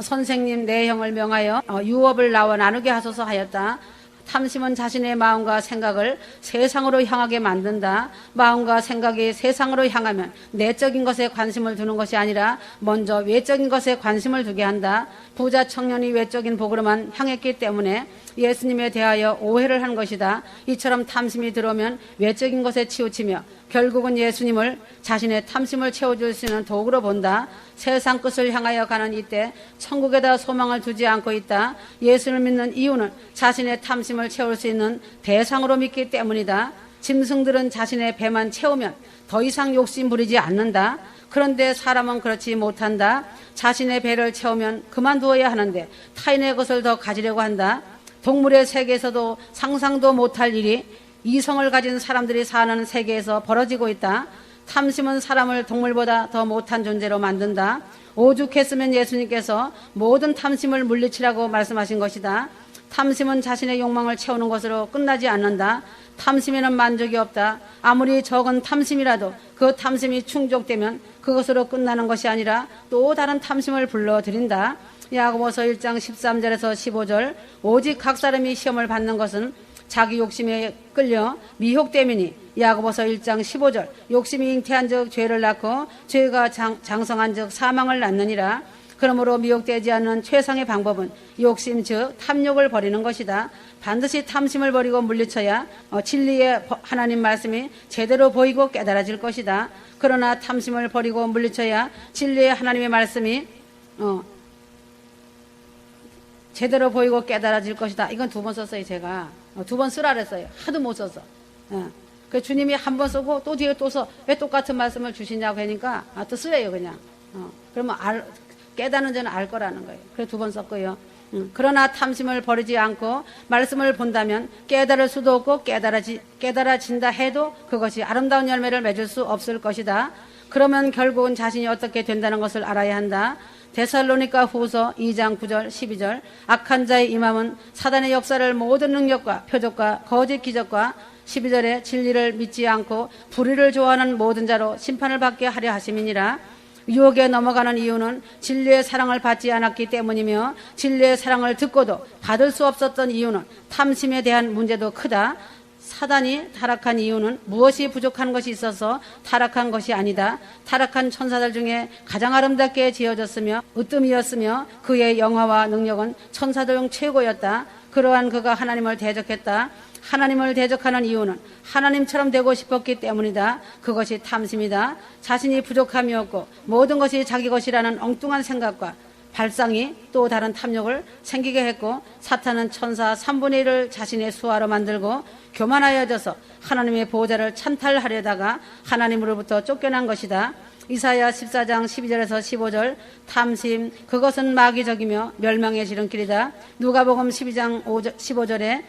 선생님 내 형을 명하여 유업을 나와 나누게 하소서 하였다. 탐심은 자신의 마음과 생각을 세상으로 향하게 만든다. 마음과 생각이 세상으로 향하면 내적인 것에 관심을 두는 것이 아니라 먼저 외적인 것에 관심을 두게 한다. 부자 청년이 외적인 복으로만 향했기 때문에 예수님에 대하여 오해를 한 것이다. 이처럼 탐심이 들어오면 외적인 것에 치우치며 결국은 예수님을 자신의 탐심을 채워줄 수 있는 도구로 본다. 세상 끝을 향하여 가는 이때 천국에다 소망을 두지 않고 있다. 예수를 믿는 이유는 자신의 탐심을 채울 수 있는 대상으로 믿기 때문이다. 짐승들은 자신의 배만 채우면 더 이상 욕심 부리지 않는다. 그런데 사람은 그렇지 못한다. 자신의 배를 채우면 그만두어야 하는데 타인의 것을 더 가지려고 한다. 동물의 세계에서도 상상도 못할 일이 이성을 가진 사람들이 사는 세계에서 벌어지고 있다. 탐심은 사람을 동물보다 더 못한 존재로 만든다. 오죽했으면 예수님께서 모든 탐심을 물리치라고 말씀하신 것이다. 탐심은 자신의 욕망을 채우는 것으로 끝나지 않는다. 탐심에는 만족이 없다. 아무리 적은 탐심이라도 그 탐심이 충족되면 그것으로 끝나는 것이 아니라 또 다른 탐심을 불러들인다. 야고보서 1장 13절에서 15절 오직 각 사람이 시험을 받는 것은 자기 욕심에 끌려 미혹됨이니 야고보서 1장 15절 욕심이 잉태한 즉 죄를 낳고 죄가 장성한 즉 사망을 낳느니라. 그러므로 미혹되지 않는 최상의 방법은 욕심 즉 탐욕을 버리는 것이다. 반드시 탐심을 버리고 물리쳐야 진리의 하나님 말씀이 제대로 보이고 깨달아질 것이다. 그러나 탐심을 버리고 물리쳐야 진리의 하나님의 말씀이 제대로 보이고 깨달아질 것이다. 이건 2번 썼어요. 제가 2번 쓰라 그랬어요. 하도 못 썼어. 그 주님이 한 번 쓰고 또 뒤에 또 써. 왜 똑같은 말씀을 주시냐고 하니까 또 쓰래요 그냥. 그러면 깨닫는 자는 알 거라는 거예요. 그래서 2번 썼고요. 그러나 탐심을 버리지 않고 말씀을 본다면 깨달을 수도 없고 깨달아진다 해도 그것이 아름다운 열매를 맺을 수 없을 것이다. 그러면 결국은 자신이 어떻게 된다는 것을 알아야 한다. 데살로니가 후서 2장 9절 12절 악한 자의 임함은 사단의 역사를 모든 능력과 표적과 거짓 기적과 12절에 진리를 믿지 않고 불의를 좋아하는 모든 자로 심판을 받게 하려 하심이니라. 유혹에 넘어가는 이유는 진리의 사랑을 받지 않았기 때문이며 진리의 사랑을 듣고도 받을 수 없었던 이유는 탐심에 대한 문제도 크다. 사단이 타락한 이유는 무엇이 부족한 것이 있어서 타락한 것이 아니다. 타락한 천사들 중에 가장 아름답게 지어졌으며 으뜸이었으며 그의 영화와 능력은 천사들 중 최고였다. 그러한 그가 하나님을 대적했다. 하나님을 대적하는 이유는 하나님처럼 되고 싶었기 때문이다. 그것이 탐심이다. 자신이 부족함이 없고 모든 것이 자기 것이라는 엉뚱한 생각과 발상이 또 다른 탐욕을 생기게 했고 사탄은 천사 3분의 1을 자신의 수하로 만들고 교만하여져서 하나님의 보호자를 찬탈하려다가 하나님으로부터 쫓겨난 것이다. 이사야 14장 12절에서 15절 탐심 그것은 마귀적이며 멸망의 지름길이다. 누가복음 12장 15절에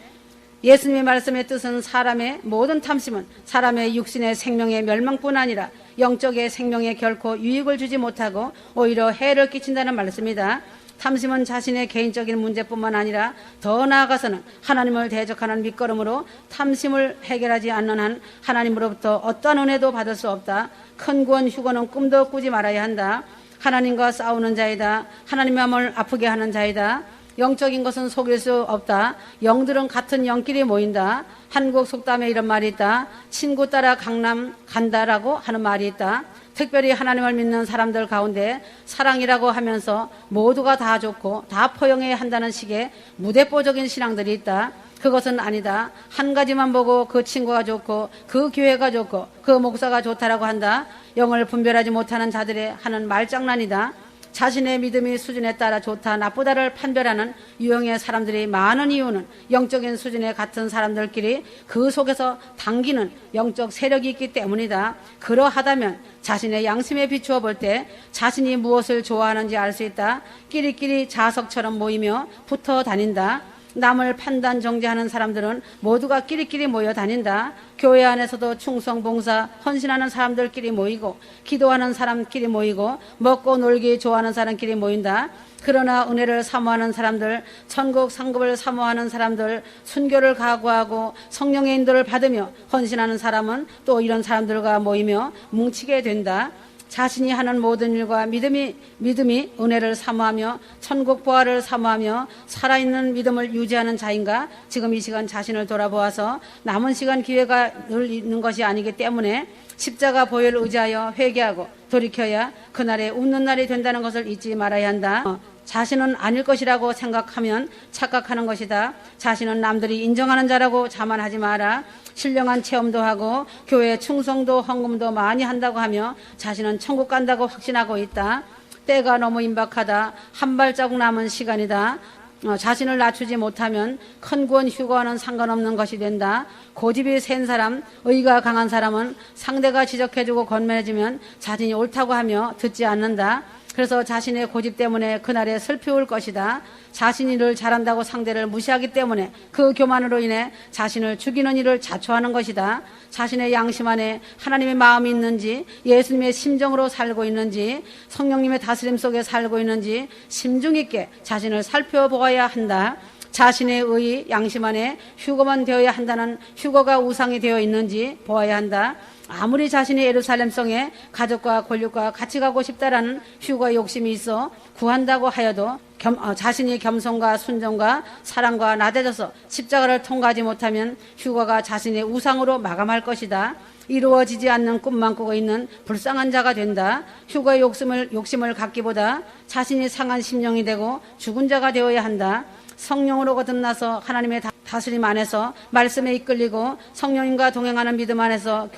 예수님의 말씀의 뜻은 사람의 모든 탐심은 사람의 육신의 생명의 멸망뿐 아니라 영적의 생명에 결코 유익을 주지 못하고 오히려 해를 끼친다는 말씀이다. 탐심은 자신의 개인적인 문제뿐만 아니라 더 나아가서는 하나님을 대적하는 밑거름으로 탐심을 해결하지 않는 한 하나님으로부터 어떠한 은혜도 받을 수 없다. 큰 구원 휴거는 꿈도 꾸지 말아야 한다. 하나님과 싸우는 자이다. 하나님의 마음을 아프게 하는 자이다. 영적인 것은 속일 수 없다. 영들은 같은 영끼리 모인다. 한국 속담에 이런 말이 있다. 친구 따라 강남 간다라고 하는 말이 있다. 특별히 하나님을 믿는 사람들 가운데 사랑이라고 하면서 모두가 다 좋고 다 포용해야 한다는 식의 무대뽀적인 신앙들이 있다. 그것은 아니다. 한 가지만 보고 그 친구가 좋고 그 교회가 좋고 그 목사가 좋다라고 한다. 영을 분별하지 못하는 자들의 하는 말장난이다. 자신의 믿음의 수준에 따라 좋다 나쁘다를 판별하는 유형의 사람들이 많은 이유는 영적인 수준에 같은 사람들끼리 그 속에서 당기는 영적 세력이 있기 때문이다. 그러하다면 자신의 양심에 비추어 볼 때 자신이 무엇을 좋아하는지 알 수 있다. 끼리끼리 자석처럼 모이며 붙어 다닌다. 남을 판단 정죄하는 사람들은 모두가 끼리끼리 모여 다닌다. 교회 안에서도 충성, 봉사, 헌신하는 사람들끼리 모이고 기도하는 사람끼리 모이고 먹고 놀기 좋아하는 사람끼리 모인다. 그러나 은혜를 사모하는 사람들, 천국 상급을 사모하는 사람들, 순교를 각오하고 성령의 인도를 받으며 헌신하는 사람은 또 이런 사람들과 모이며 뭉치게 된다. 자신이 하는 모든 일과 믿음이 은혜를 사모하며 천국 보화를 사모하며 살아있는 믿음을 유지하는 자인가? 지금 이 시간 자신을 돌아보아서 남은 시간 기회가 늘 있는 것이 아니기 때문에 십자가 보혈을 의지하여 회개하고 돌이켜야 그날에 웃는 날이 된다는 것을 잊지 말아야 한다. 자신은 아닐 것이라고 생각하면 착각하는 것이다. 자신은 남들이 인정하는 자라고 자만하지 마라. 신령한 체험도 하고 교회 충성도 헌금도 많이 한다고 하며 자신은 천국 간다고 확신하고 있다. 때가 너무 임박하다. 한 발자국 남은 시간이다. 자신을 낮추지 못하면 큰 구원 휴거와는 상관없는 것이 된다. 고집이 센 사람, 의가 강한 사람은 상대가 지적해주고 건면해주면 자신이 옳다고 하며 듣지 않는다. 그래서 자신의 고집 때문에 그날에 슬피울 것이다. 자신이 늘 잘한다고 상대를 무시하기 때문에 그 교만으로 인해 자신을 죽이는 일을 자초하는 것이다. 자신의 양심 안에 하나님의 마음이 있는지, 예수님의 심정으로 살고 있는지, 성령님의 다스림 속에 살고 있는지 심중 있게 자신을 살펴보아야 한다. 자신의 의, 양심 안에 휴거만 되어야 한다는 휴거가 우상이 되어 있는지 보아야 한다. 아무리 자신이 예루살렘성에 가족과 권력과 같이 가고 싶다라는 휴거의 욕심이 있어 구한다고 하여도 자신이 겸손과 순종과 사랑과 낮아져서 십자가를 통과하지 못하면 휴거가 자신의 우상으로 마감할 것이다. 이루어지지 않는 꿈만 꾸고 있는 불쌍한 자가 된다. 휴거의 욕심을 갖기보다 자신이 상한 심령이 되고 죽은 자가 되어야 한다. 성령으로 거듭나서 하나님의 다스림 안에서 말씀에 이끌리고 성령님과 동행하는 믿음 안에서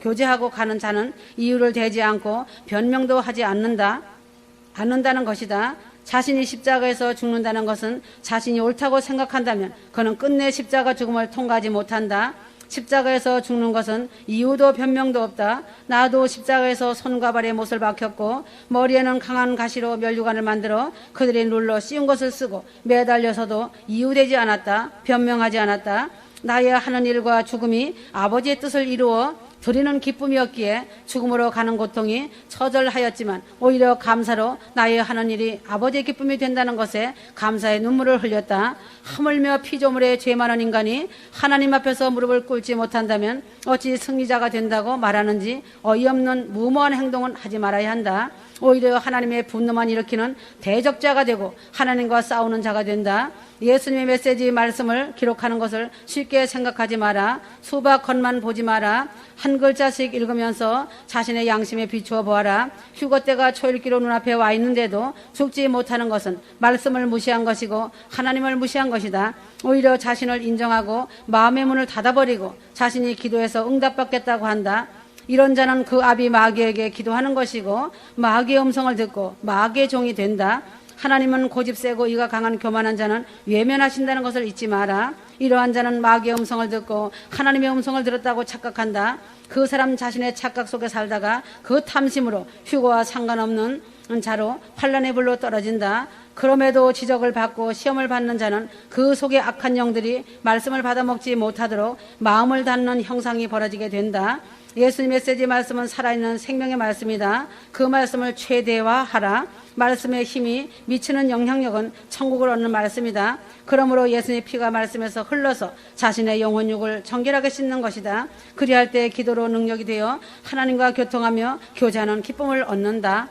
교제하고 가는 자는 이유를 대지 않고 변명도 하지 않는다는 것이다. 자신이 십자가에서 죽는다는 것은 자신이 옳다고 생각한다면 그는 끝내 십자가 죽음을 통과하지 못한다. 십자가에서 죽는 것은 이유도 변명도 없다. 나도 십자가에서 손과 발에 못을 박혔고 머리에는 강한 가시로 면류관을 만들어 그들이 눌러 씌운 것을 쓰고 매달려서도 이유되지 않았다. 변명하지 않았다. 나의 하는 일과 죽음이 아버지의 뜻을 이루어 드리는 기쁨이었기에 죽음으로 가는 고통이 처절하였지만 오히려 감사로 나의 하는 일이 아버지의 기쁨이 된다는 것에 감사의 눈물을 흘렸다. 하물며 피조물에 죄 많은 인간이 하나님 앞에서 무릎을 꿇지 못한다면 어찌 승리자가 된다고 말하는지 어이없는 무모한 행동은 하지 말아야 한다. 오히려 하나님의 분노만 일으키는 대적자가 되고 하나님과 싸우는 자가 된다. 예수님의 메시지 말씀을 기록하는 것을 쉽게 생각하지 마라. 수박 겉만 보지 마라. 한 글자씩 읽으면서 자신의 양심에 비추어 보아라. 휴거 때가 초읽기로 눈앞에 와 있는데도 죽지 못하는 것은 말씀을 무시한 것이고 하나님을 무시한 것이다. 오히려 자신을 인정하고 마음의 문을 닫아버리고 자신이 기도해서 응답받겠다고 한다. 이런 자는 그 아비 마귀에게 기도하는 것이고 마귀의 음성을 듣고 마귀의 종이 된다. 하나님은 고집세고 이가 강한 교만한 자는 외면하신다는 것을 잊지 마라. 이러한 자는 마귀의 음성을 듣고 하나님의 음성을 들었다고 착각한다. 그 사람 자신의 착각 속에 살다가 그 탐심으로 휴거와 상관없는 자로 환난의 불로 떨어진다. 그럼에도 지적을 받고 시험을 받는 자는 그 속에 악한 영들이 말씀을 받아먹지 못하도록 마음을 닫는 형상이 벌어지게 된다. 예수님 메시지 말씀은 살아있는 생명의 말씀이다. 그 말씀을 최대화하라. 말씀의 힘이 미치는 영향력은 천국을 얻는 말씀이다. 그러므로 예수님의 피가 말씀에서 흘러서 자신의 영혼육을 정결하게 씻는 것이다. 그리할 때 기도로 능력이 되어 하나님과 교통하며 교제하는 기쁨을 얻는다.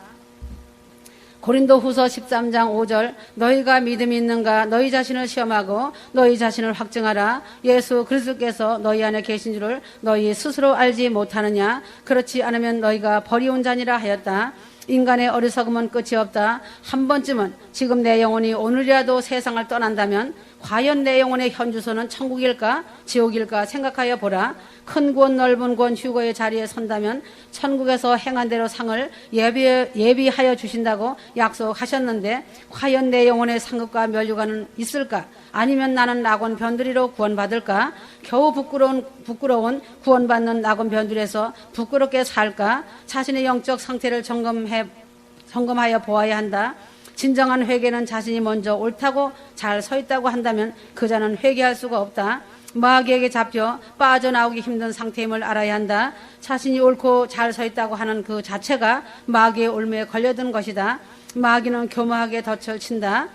고린도후서 13장 5절 너희가 믿음이 있는가 너희 자신을 시험하고 너희 자신을 확증하라. 예수 그리스도께서 너희 안에 계신 줄을 너희 스스로 알지 못하느냐. 그렇지 않으면 너희가 버리운 자니라 하였다. 인간의 어리석음은 끝이 없다. 한 번쯤은 지금 내 영혼이 오늘이라도 세상을 떠난다면 과연 내 영혼의 현주소는 천국일까 지옥일까 생각하여 보라. 큰 구원 넓은 구원 휴거의 자리에 선다면 천국에서 행한 대로 상을 예비하여 주신다고 약속하셨는데 과연 내 영혼의 상급과 면류관은 있을까? 아니면 나는 낙원 변두리로 구원받을까? 겨우 부끄러운 구원받는 낙원 변두리에서 부끄럽게 살까? 자신의 영적 상태를 점검하여 보아야 한다. 진정한 회개는 자신이 먼저 옳다고 잘 서 있다고 한다면 그 자는 회개할 수가 없다. 마귀에게 잡혀 빠져나오기 힘든 상태임을 알아야 한다. 자신이 옳고 잘 서 있다고 하는 그 자체가 마귀의 올무에 걸려든 것이다. 마귀는 교묘하게 덫을 친다.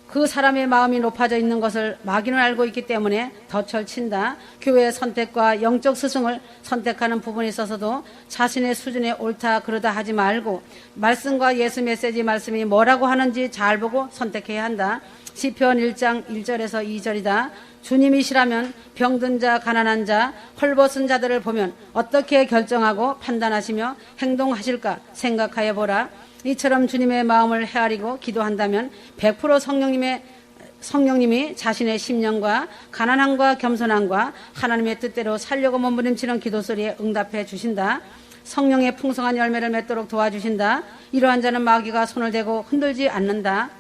그 사람의 마음이 높아져 있는 것을 마귀는 알고 있기 때문에 덫을 친다. 교회의 선택과 영적 스승을 선택하는 부분에 있어서도 자신의 수준에 옳다 그러다 하지 말고 말씀과 예수 메시지 말씀이 뭐라고 하는지 잘 보고 선택해야 한다. 시편 1장 1절에서 2절이다. 주님이시라면 병든 자, 가난한 자, 헐벗은 자들을 보면 어떻게 결정하고 판단하시며 행동하실까 생각하여 보라. 이처럼 주님의 마음을 헤아리고 기도한다면 100% 성령님이 자신의 심령과 가난함과 겸손함과 하나님의 뜻대로 살려고 몸부림치는 기도 소리에 응답해 주신다. 성령의 풍성한 열매를 맺도록 도와주신다. 이러한 자는 마귀가 손을 대고 흔들지 않는다.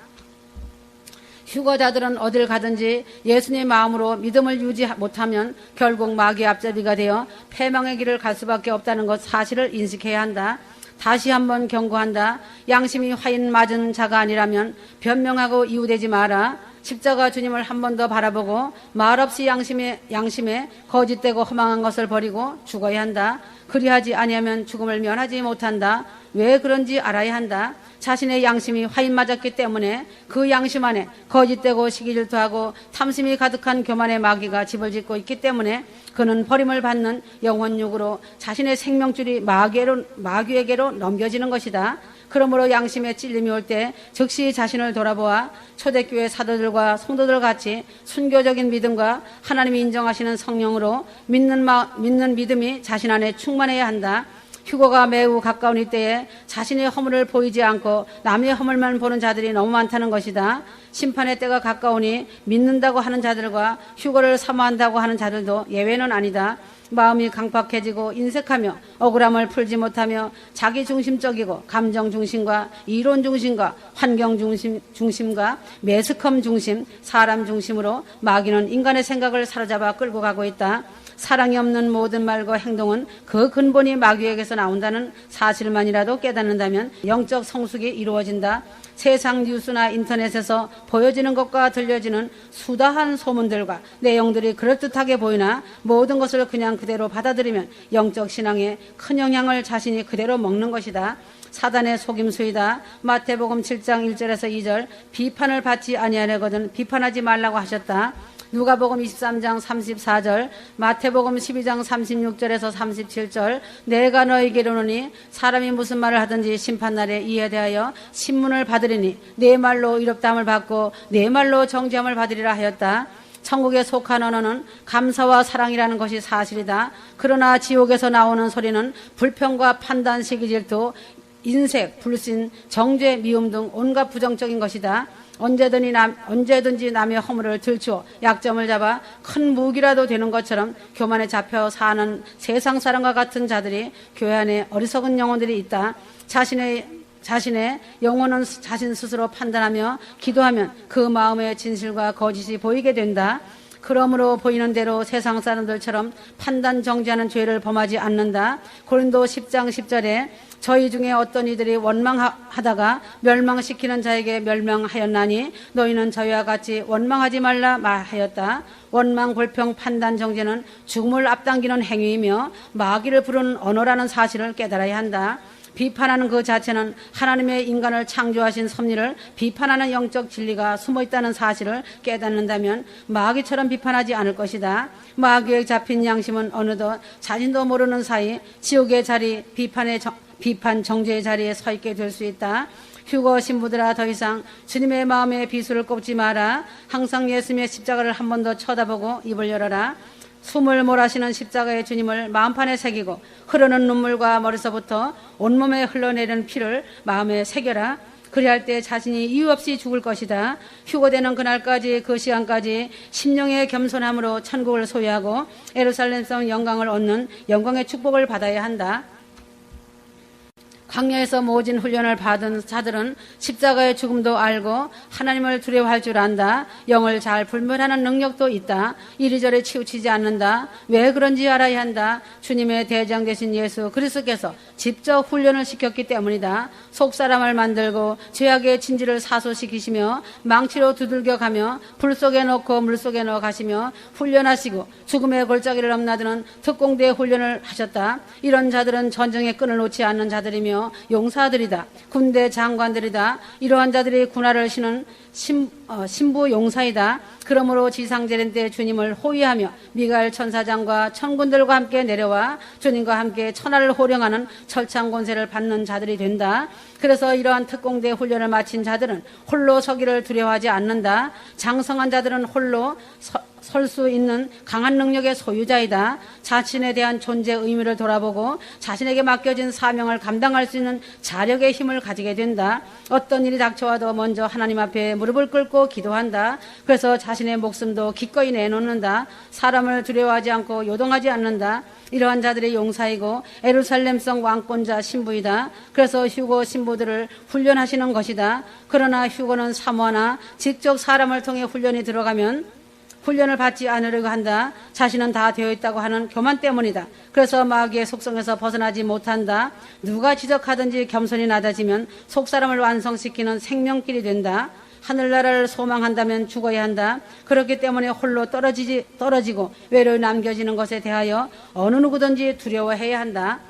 휴거자들은 어딜 가든지 예수님의 마음으로 믿음을 유지 못하면 결국 마귀의 앞잡이가 되어 패망의 길을 갈 수밖에 없다는 것 사실을 인식해야 한다. 다시 한번 경고한다. 양심이 화인 맞은 자가 아니라면 변명하고 이유되지 마라. 십자가 주님을 한 번 더 바라보고 말없이 양심에 거짓되고 허망한 것을 버리고 죽어야 한다. 그리하지 아니하면 죽음을 면하지 못한다. 왜 그런지 알아야 한다. 자신의 양심이 화인 맞았기 때문에 그 양심 안에 거짓되고 시기질투하고 탐심이 가득한 교만의 마귀가 집을 짓고 있기 때문에 그는 버림을 받는 영혼육으로 자신의 생명줄이 마귀에게로 넘겨지는 것이다. 그러므로 양심에 찔림이 올 때 즉시 자신을 돌아보아 초대교회 사도들과 성도들 같이 순교적인 믿음과 하나님이 인정하시는 성령으로 믿는 믿음이 자신 안에 충만해야 한다. 휴거가 매우 가까운 이때에 자신의 허물을 보이지 않고 남의 허물만 보는 자들이 너무 많다는 것이다. 심판의 때가 가까우니 믿는다고 하는 자들과 휴거를 사모한다고 하는 자들도 예외는 아니다. 마음이 강팍해지고 인색하며 억울함을 풀지 못하며 자기 중심적이고 감정 중심과 이론 중심과 환경 중심과 매스컴 중심, 사람 중심으로 마귀는 인간의 생각을 사로잡아 끌고 가고 있다. 사랑이 없는 모든 말과 행동은 그 근본이 마귀에게서 나온다는 사실만이라도 깨닫는다면 영적 성숙이 이루어진다. 세상 뉴스나 인터넷에서 보여지는 것과 들려지는 수다한 소문들과 내용들이 그럴듯하게 보이나 모든 것을 그냥 그대로 받아들이면 영적 신앙에 큰 영향을 자신이 그대로 먹는 것이다. 사단의 속임수이다. 마태복음 7장 1절에서 2절 비판을 받지 아니하려거든 비판하지 말라고 하셨다. 누가복음 23장 34절, 마태복음 12장 36절에서 37절, 내가 너에게 이르노니 사람이 무슨 말을 하든지 심판날에 이에 대하여 신문을 받으리니 내 말로 의롭다함을 받고 내 말로 정죄함을 받으리라 하였다. 천국에 속한 언어는 감사와 사랑이라는 것이 사실이다. 그러나 지옥에서 나오는 소리는 불평과 판단, 시기 질투, 인색, 불신, 정죄, 미움 등 온갖 부정적인 것이다. 언제든지 남의 허물을 들추어 약점을 잡아 큰 무기라도 되는 것처럼 교만에 잡혀 사는 세상 사람과 같은 자들이 교회 안에 어리석은 영혼들이 있다. 자신의 영혼은 자신 스스로 판단하며 기도하면 그 마음의 진실과 거짓이 보이게 된다. 그러므로 보이는 대로 세상 사람들처럼 판단 정죄하는 죄를 범하지 않는다. 고린도 10장 10절에 저희 중에 어떤 이들이 원망하다가 멸망시키는 자에게 멸망하였나니 너희는 저희와 같이 원망하지 말라 말하였다. 원망, 불평, 판단, 정죄는 죽음을 앞당기는 행위이며 마귀를 부르는 언어라는 사실을 깨달아야 한다. 비판하는 그 자체는 하나님의 인간을 창조하신 섭리를 비판하는 영적 진리가 숨어있다는 사실을 깨닫는다면 마귀처럼 비판하지 않을 것이다. 마귀에 잡힌 양심은 어느덧 자신도 모르는 사이 지옥의 자리, 비판 정죄의 자리에 서 있게 될 수 있다. 휴거 신부들아 더 이상 주님의 마음에 비수를 꼽지 마라. 항상 예수님의 십자가를 한 번 더 쳐다보고 입을 열어라. 숨을 몰아쉬는 십자가의 주님을 마음판에 새기고 흐르는 눈물과 머리서부터 온몸에 흘러내리는 피를 마음에 새겨라. 그리할 때 자신이 이유 없이 죽을 것이다. 휴거되는 그날까지 그 시간까지 심령의 겸손함으로 천국을 소유하고 예루살렘성 영광을 얻는 영광의 축복을 받아야 한다. 광야에서 모진 훈련을 받은 자들은 십자가의 죽음도 알고 하나님을 두려워할 줄 안다. 영을 잘 분별하는 능력도 있다. 이리저리 치우치지 않는다. 왜 그런지 알아야 한다. 주님의 대장 되신 예수 그리스도께서 직접 훈련을 시켰기 때문이다. 속사람을 만들고 죄악의 진지를 사소시키시며 망치로 두들겨가며 불 속에 넣고 물 속에 넣어 가시며 훈련하시고 죽음의 골짜기를 넘나드는 특공대 훈련을 하셨다. 이런 자들은 전쟁의 끈을 놓지 않는 자들이며 용사들이다. 군대 장관들이다. 이러한 자들이 군화를 신은 신부 용사이다. 그러므로 지상재림 때 주님을 호위하며 미가엘 천사장과 천군들과 함께 내려와 주님과 함께 천하를 호령하는 철창 권세를 받는 자들이 된다. 그래서 이러한 특공대 훈련을 마친 자들은 홀로 서기를 두려워하지 않는다. 장성한 자들은 홀로 설 수 있는 강한 능력의 소유자이다. 자신에 대한 존재 의미를 돌아보고 자신에게 맡겨진 사명을 감당할 수 있는 자력의 힘을 가지게 된다. 어떤 일이 닥쳐와도 먼저 하나님 앞에 무릎을 꿇고 기도한다. 그래서 자신의 목숨도 기꺼이 내놓는다. 사람을 두려워하지 않고 요동하지 않는다. 이러한 자들이 용사이고 예루살렘성 왕권자 신부이다. 그래서 휴거 신부들을 훈련하시는 것이다. 그러나 휴거는 사모하나 직접 사람을 통해 훈련이 들어가면 훈련을 받지 않으려고 한다. 자신은 다 되어 있다고 하는 교만 때문이다. 그래서 마귀의 속성에서 벗어나지 못한다. 누가 지적하든지 겸손히 낮아지면 속사람을 완성시키는 생명길이 된다. 하늘나라를 소망한다면 죽어야 한다. 그렇기 때문에 홀로 떨어지고 외로이 남겨지는 것에 대하여 어느 누구든지 두려워해야 한다.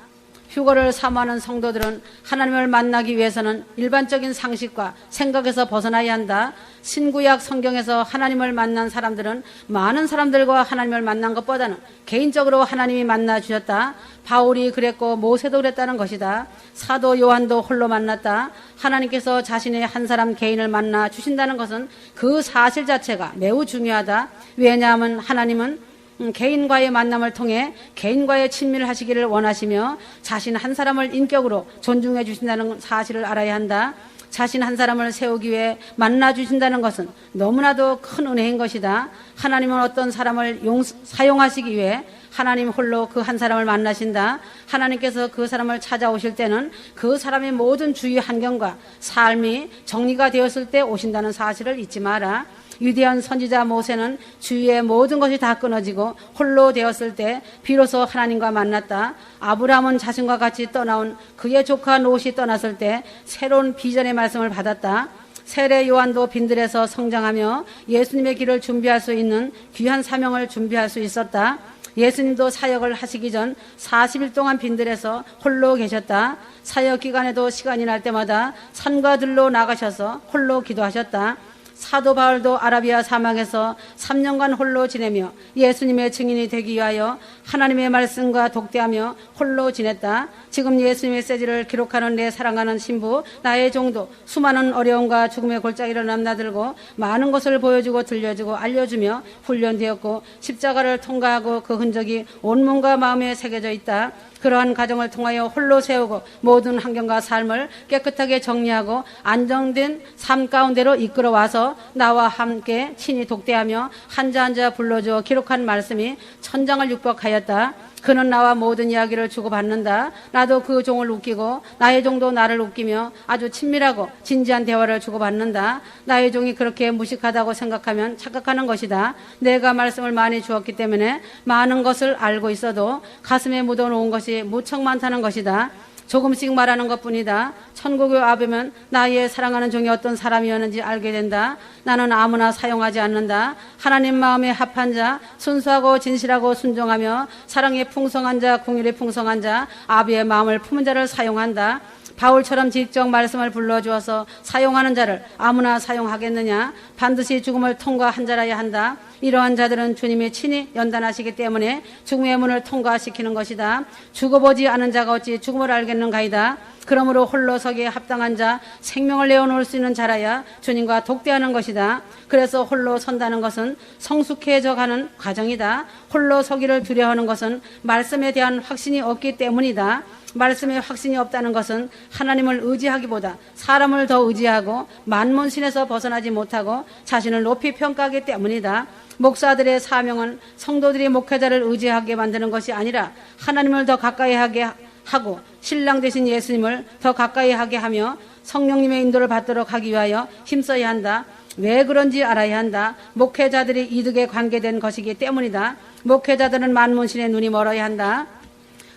휴거를 사모하는 성도들은 하나님을 만나기 위해서는 일반적인 상식과 생각에서 벗어나야 한다. 신구약 성경에서 하나님을 만난 사람들은 많은 사람들과 하나님을 만난 것보다는 개인적으로 하나님이 만나 주셨다. 바울이 그랬고 모세도 그랬다는 것이다. 사도 요한도 홀로 만났다. 하나님께서 자신의 한 사람 개인을 만나 주신다는 것은 그 사실 자체가 매우 중요하다. 왜냐하면 하나님은 개인과의 만남을 통해 개인과의 친밀을 하시기를 원하시며 자신 한 사람을 인격으로 존중해 주신다는 사실을 알아야 한다. 자신 한 사람을 세우기 위해 만나 주신다는 것은 너무나도 큰 은혜인 것이다. 하나님은 어떤 사람을 사용하시기 위해 하나님 홀로 그 한 사람을 만나신다. 하나님께서 그 사람을 찾아오실 때는 그 사람의 모든 주위 환경과 삶이 정리가 되었을 때 오신다는 사실을 잊지 마라. 위대한 선지자 모세는 주위의 모든 것이 다 끊어지고 홀로 되었을 때 비로소 하나님과 만났다. 아브라함은 자신과 같이 떠나온 그의 조카 롯이 떠났을 때 새로운 비전의 말씀을 받았다. 세례 요한도 빈들에서 성장하며 예수님의 길을 준비할 수 있는 귀한 사명을 준비할 수 있었다. 예수님도 사역을 하시기 전 40일 동안 빈들에서 홀로 계셨다. 사역 기간에도 시간이 날 때마다 산과 들로 나가셔서 홀로 기도하셨다. 사도 바울도 아라비아 사막에서 3년간 홀로 지내며 예수님의 증인이 되기 위하여 하나님의 말씀과 독대하며 홀로 지냈다. 지금 예수님의 메시지를 기록하는 내 사랑하는 신부 나의 종도 수많은 어려움과 죽음의 골짜기를 넘나들고 많은 것을 보여주고 들려주고 알려주며 훈련되었고 십자가를 통과하고 그 흔적이 온 몸과 마음에 새겨져 있다. 그러한 가정을 통하여 홀로 세우고 모든 환경과 삶을 깨끗하게 정리하고 안정된 삶 가운데로 이끌어와서 나와 함께 친히 독대하며 한자 한자 불러주어 기록한 말씀이 천장을 육박하였다. 그는 나와 모든 이야기를 주고받는다. 나도 그 종을 웃기고 나의 종도 나를 웃기며 아주 친밀하고 진지한 대화를 주고받는다. 나의 종이 그렇게 무식하다고 생각하면 착각하는 것이다. 내가 말씀을 많이 주었기 때문에 많은 것을 알고 있어도 가슴에 묻어놓은 것이 무척 많다는 것이다. 조금씩 말하는 것뿐이다. 천국에 와보면 나의 사랑하는 종이 어떤 사람이었는지 알게 된다. 나는 아무나 사용하지 않는다. 하나님 마음에 합한 자, 순수하고 진실하고 순종하며 사랑에 풍성한 자, 긍휼에 풍성한 자, 아비의 마음을 품은 자를 사용한다. 바울처럼 직접 말씀을 불러주어서 사용하는 자를 아무나 사용하겠느냐? 반드시 죽음을 통과한 자라야 한다. 이러한 자들은 주님이 친히 연단하시기 때문에 죽음의 문을 통과시키는 것이다. 죽어보지 않은 자가 어찌 죽음을 알겠는가이다. 그러므로 홀로 서기에 합당한 자, 생명을 내어놓을 수 있는 자라야 주님과 독대하는 것이다. 그래서 홀로 선다는 것은 성숙해져 가는 과정이다. 홀로 서기를 두려워하는 것은 말씀에 대한 확신이 없기 때문이다. 말씀에 확신이 없다는 것은 하나님을 의지하기보다 사람을 더 의지하고 만문신에서 벗어나지 못하고 자신을 높이 평가하기 때문이다. 목사들의 사명은 성도들이 목회자를 의지하게 만드는 것이 아니라 하나님을 더 가까이 하게 하고 신랑 되신 예수님을 더 가까이 하게 하며 성령님의 인도를 받도록 하기 위하여 힘써야 한다. 왜 그런지 알아야 한다. 목회자들이 이득에 관계된 것이기 때문이다. 목회자들은 만문신의 눈이 멀어야 한다.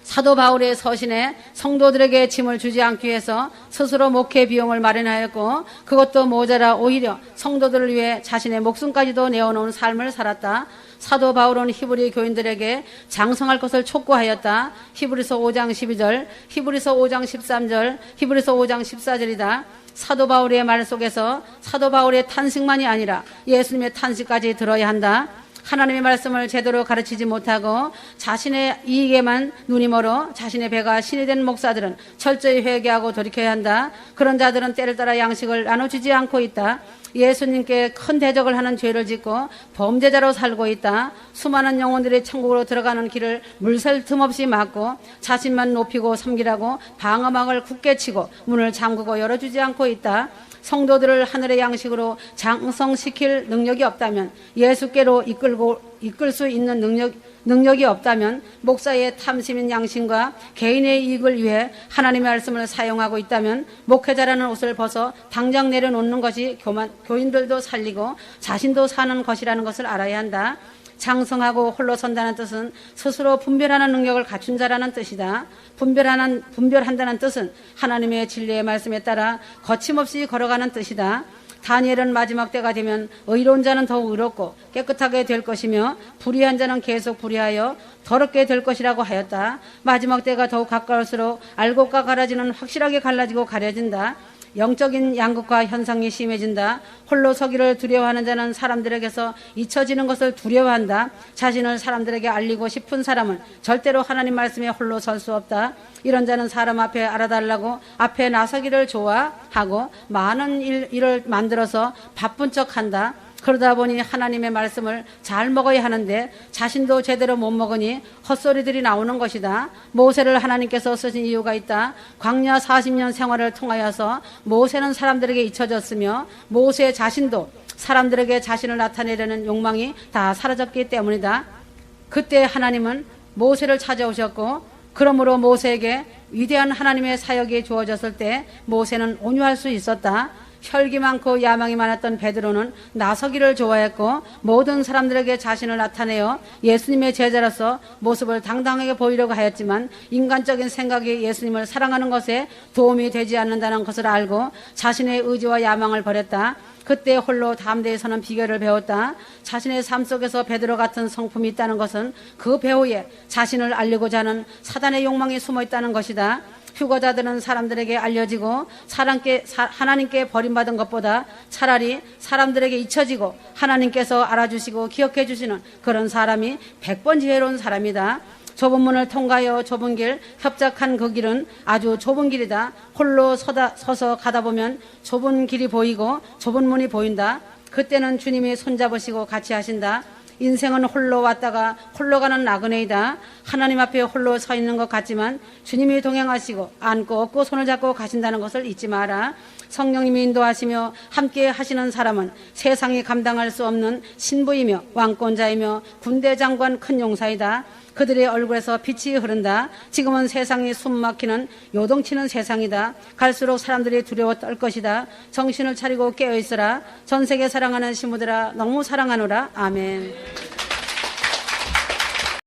사도 바울의 서신에 성도들에게 짐을 주지 않기 위해서 스스로 목회 비용을 마련하였고 그것도 모자라 오히려 성도들을 위해 자신의 목숨까지도 내어놓은 삶을 살았다. 사도 바울은 히브리 교인들에게 장성할 것을 촉구하였다. 히브리서 5장 12절, 히브리서 5장 13절, 히브리서 5장 14절이다. 사도 바울의 말 속에서 사도 바울의 탄식만이 아니라 예수님의 탄식까지 들어야 한다. 하나님의 말씀을 제대로 가르치지 못하고 자신의 이익에만 눈이 멀어 자신의 배가 신이 된 목사들은 철저히 회개하고 돌이켜야 한다. 그런 자들은 때를 따라 양식을 나눠주지 않고 있다. 예수님께 큰 대적을 하는 죄를 짓고 범죄자로 살고 있다. 수많은 영혼들이 천국으로 들어가는 길을 물샐 틈 없이 막고 자신만 높이고 섬기라고 방어막을 굳게 치고 문을 잠그고 열어주지 않고 있다. 성도들을 하늘의 양식으로 장성시킬 능력이 없다면, 예수께로 이끌 수 있는 능력이 없다면, 목사의 탐심인 양심과 개인의 이익을 위해 하나님의 말씀을 사용하고 있다면, 목회자라는 옷을 벗어 당장 내려놓는 것이 교인들도 살리고 자신도 사는 것이라는 것을 알아야 한다. 장성하고 홀로 선다는 뜻은 스스로 분별하는 능력을 갖춘 자라는 뜻이다. 분별한다는 뜻은 하나님의 진리의 말씀에 따라 거침없이 걸어가는 뜻이다. 다니엘은 마지막 때가 되면 의로운 자는 더욱 의롭고 깨끗하게 될 것이며 불의한 자는 계속 불의하여 더럽게 될 것이라고 하였다. 마지막 때가 더욱 가까울수록 알곡과 가라지는 확실하게 갈라지고 가려진다. 영적인 양극화 현상이 심해진다. 홀로 서기를 두려워하는 자는 사람들에게서 잊혀지는 것을 두려워한다. 자신을 사람들에게 알리고 싶은 사람은 절대로 하나님 말씀에 홀로 설 수 없다. 이런 자는 사람 앞에 알아달라고 앞에 나서기를 좋아하고 많은 일을 만들어서 바쁜 척한다. 그러다 보니 하나님의 말씀을 잘 먹어야 하는데 자신도 제대로 못 먹으니 헛소리들이 나오는 것이다. 모세를 하나님께서 쓰신 이유가 있다. 광야 40년 생활을 통하여서 모세는 사람들에게 잊혀졌으며 모세 자신도 사람들에게 자신을 나타내려는 욕망이 다 사라졌기 때문이다. 그때 하나님은 모세를 찾아오셨고 그러므로 모세에게 위대한 하나님의 사역이 주어졌을 때 모세는 온유할 수 있었다. 혈기 많고 야망이 많았던 베드로는 나서기를 좋아했고 모든 사람들에게 자신을 나타내어 예수님의 제자로서 모습을 당당하게 보이려고 하였지만 인간적인 생각이 예수님을 사랑하는 것에 도움이 되지 않는다는 것을 알고 자신의 의지와 야망을 버렸다. 그때 홀로 담대히 서는 비결을 배웠다. 자신의 삶 속에서 베드로 같은 성품이 있다는 것은 그 배후에 자신을 알리고자 하는 사단의 욕망이 숨어 있다는 것이다. 휴거자들은 사람들에게 알려지고 하나님께 버림받은 것보다 차라리 사람들에게 잊혀지고 하나님께서 알아주시고 기억해 주시는 그런 사람이 100번 지혜로운 사람이다. 좁은 문을 통과하여 좁은 길, 협착한 그 길은 아주 좁은 길이다. 홀로 서서 가다 보면 좁은 길이 보이고 좁은 문이 보인다. 그때는 주님이 손잡으시고 같이 하신다. 인생은 홀로 왔다가 홀로 가는 나그네이다. 하나님 앞에 홀로 서 있는 것 같지만 주님이 동행하시고 안고 업고 손을 잡고 가신다는 것을 잊지 마라. 성령님이 인도하시며 함께 하시는 사람은 세상이 감당할 수 없는 신부이며 왕권자이며 군대 장관 큰 용사이다. 그들의 얼굴에서 빛이 흐른다. 지금은 세상이 숨막히는 요동치는 세상이다. 갈수록 사람들이 두려워 떨 것이다. 정신을 차리고 깨어있으라. 전 세계 사랑하는 신부들아 너무 사랑하노라. 아멘.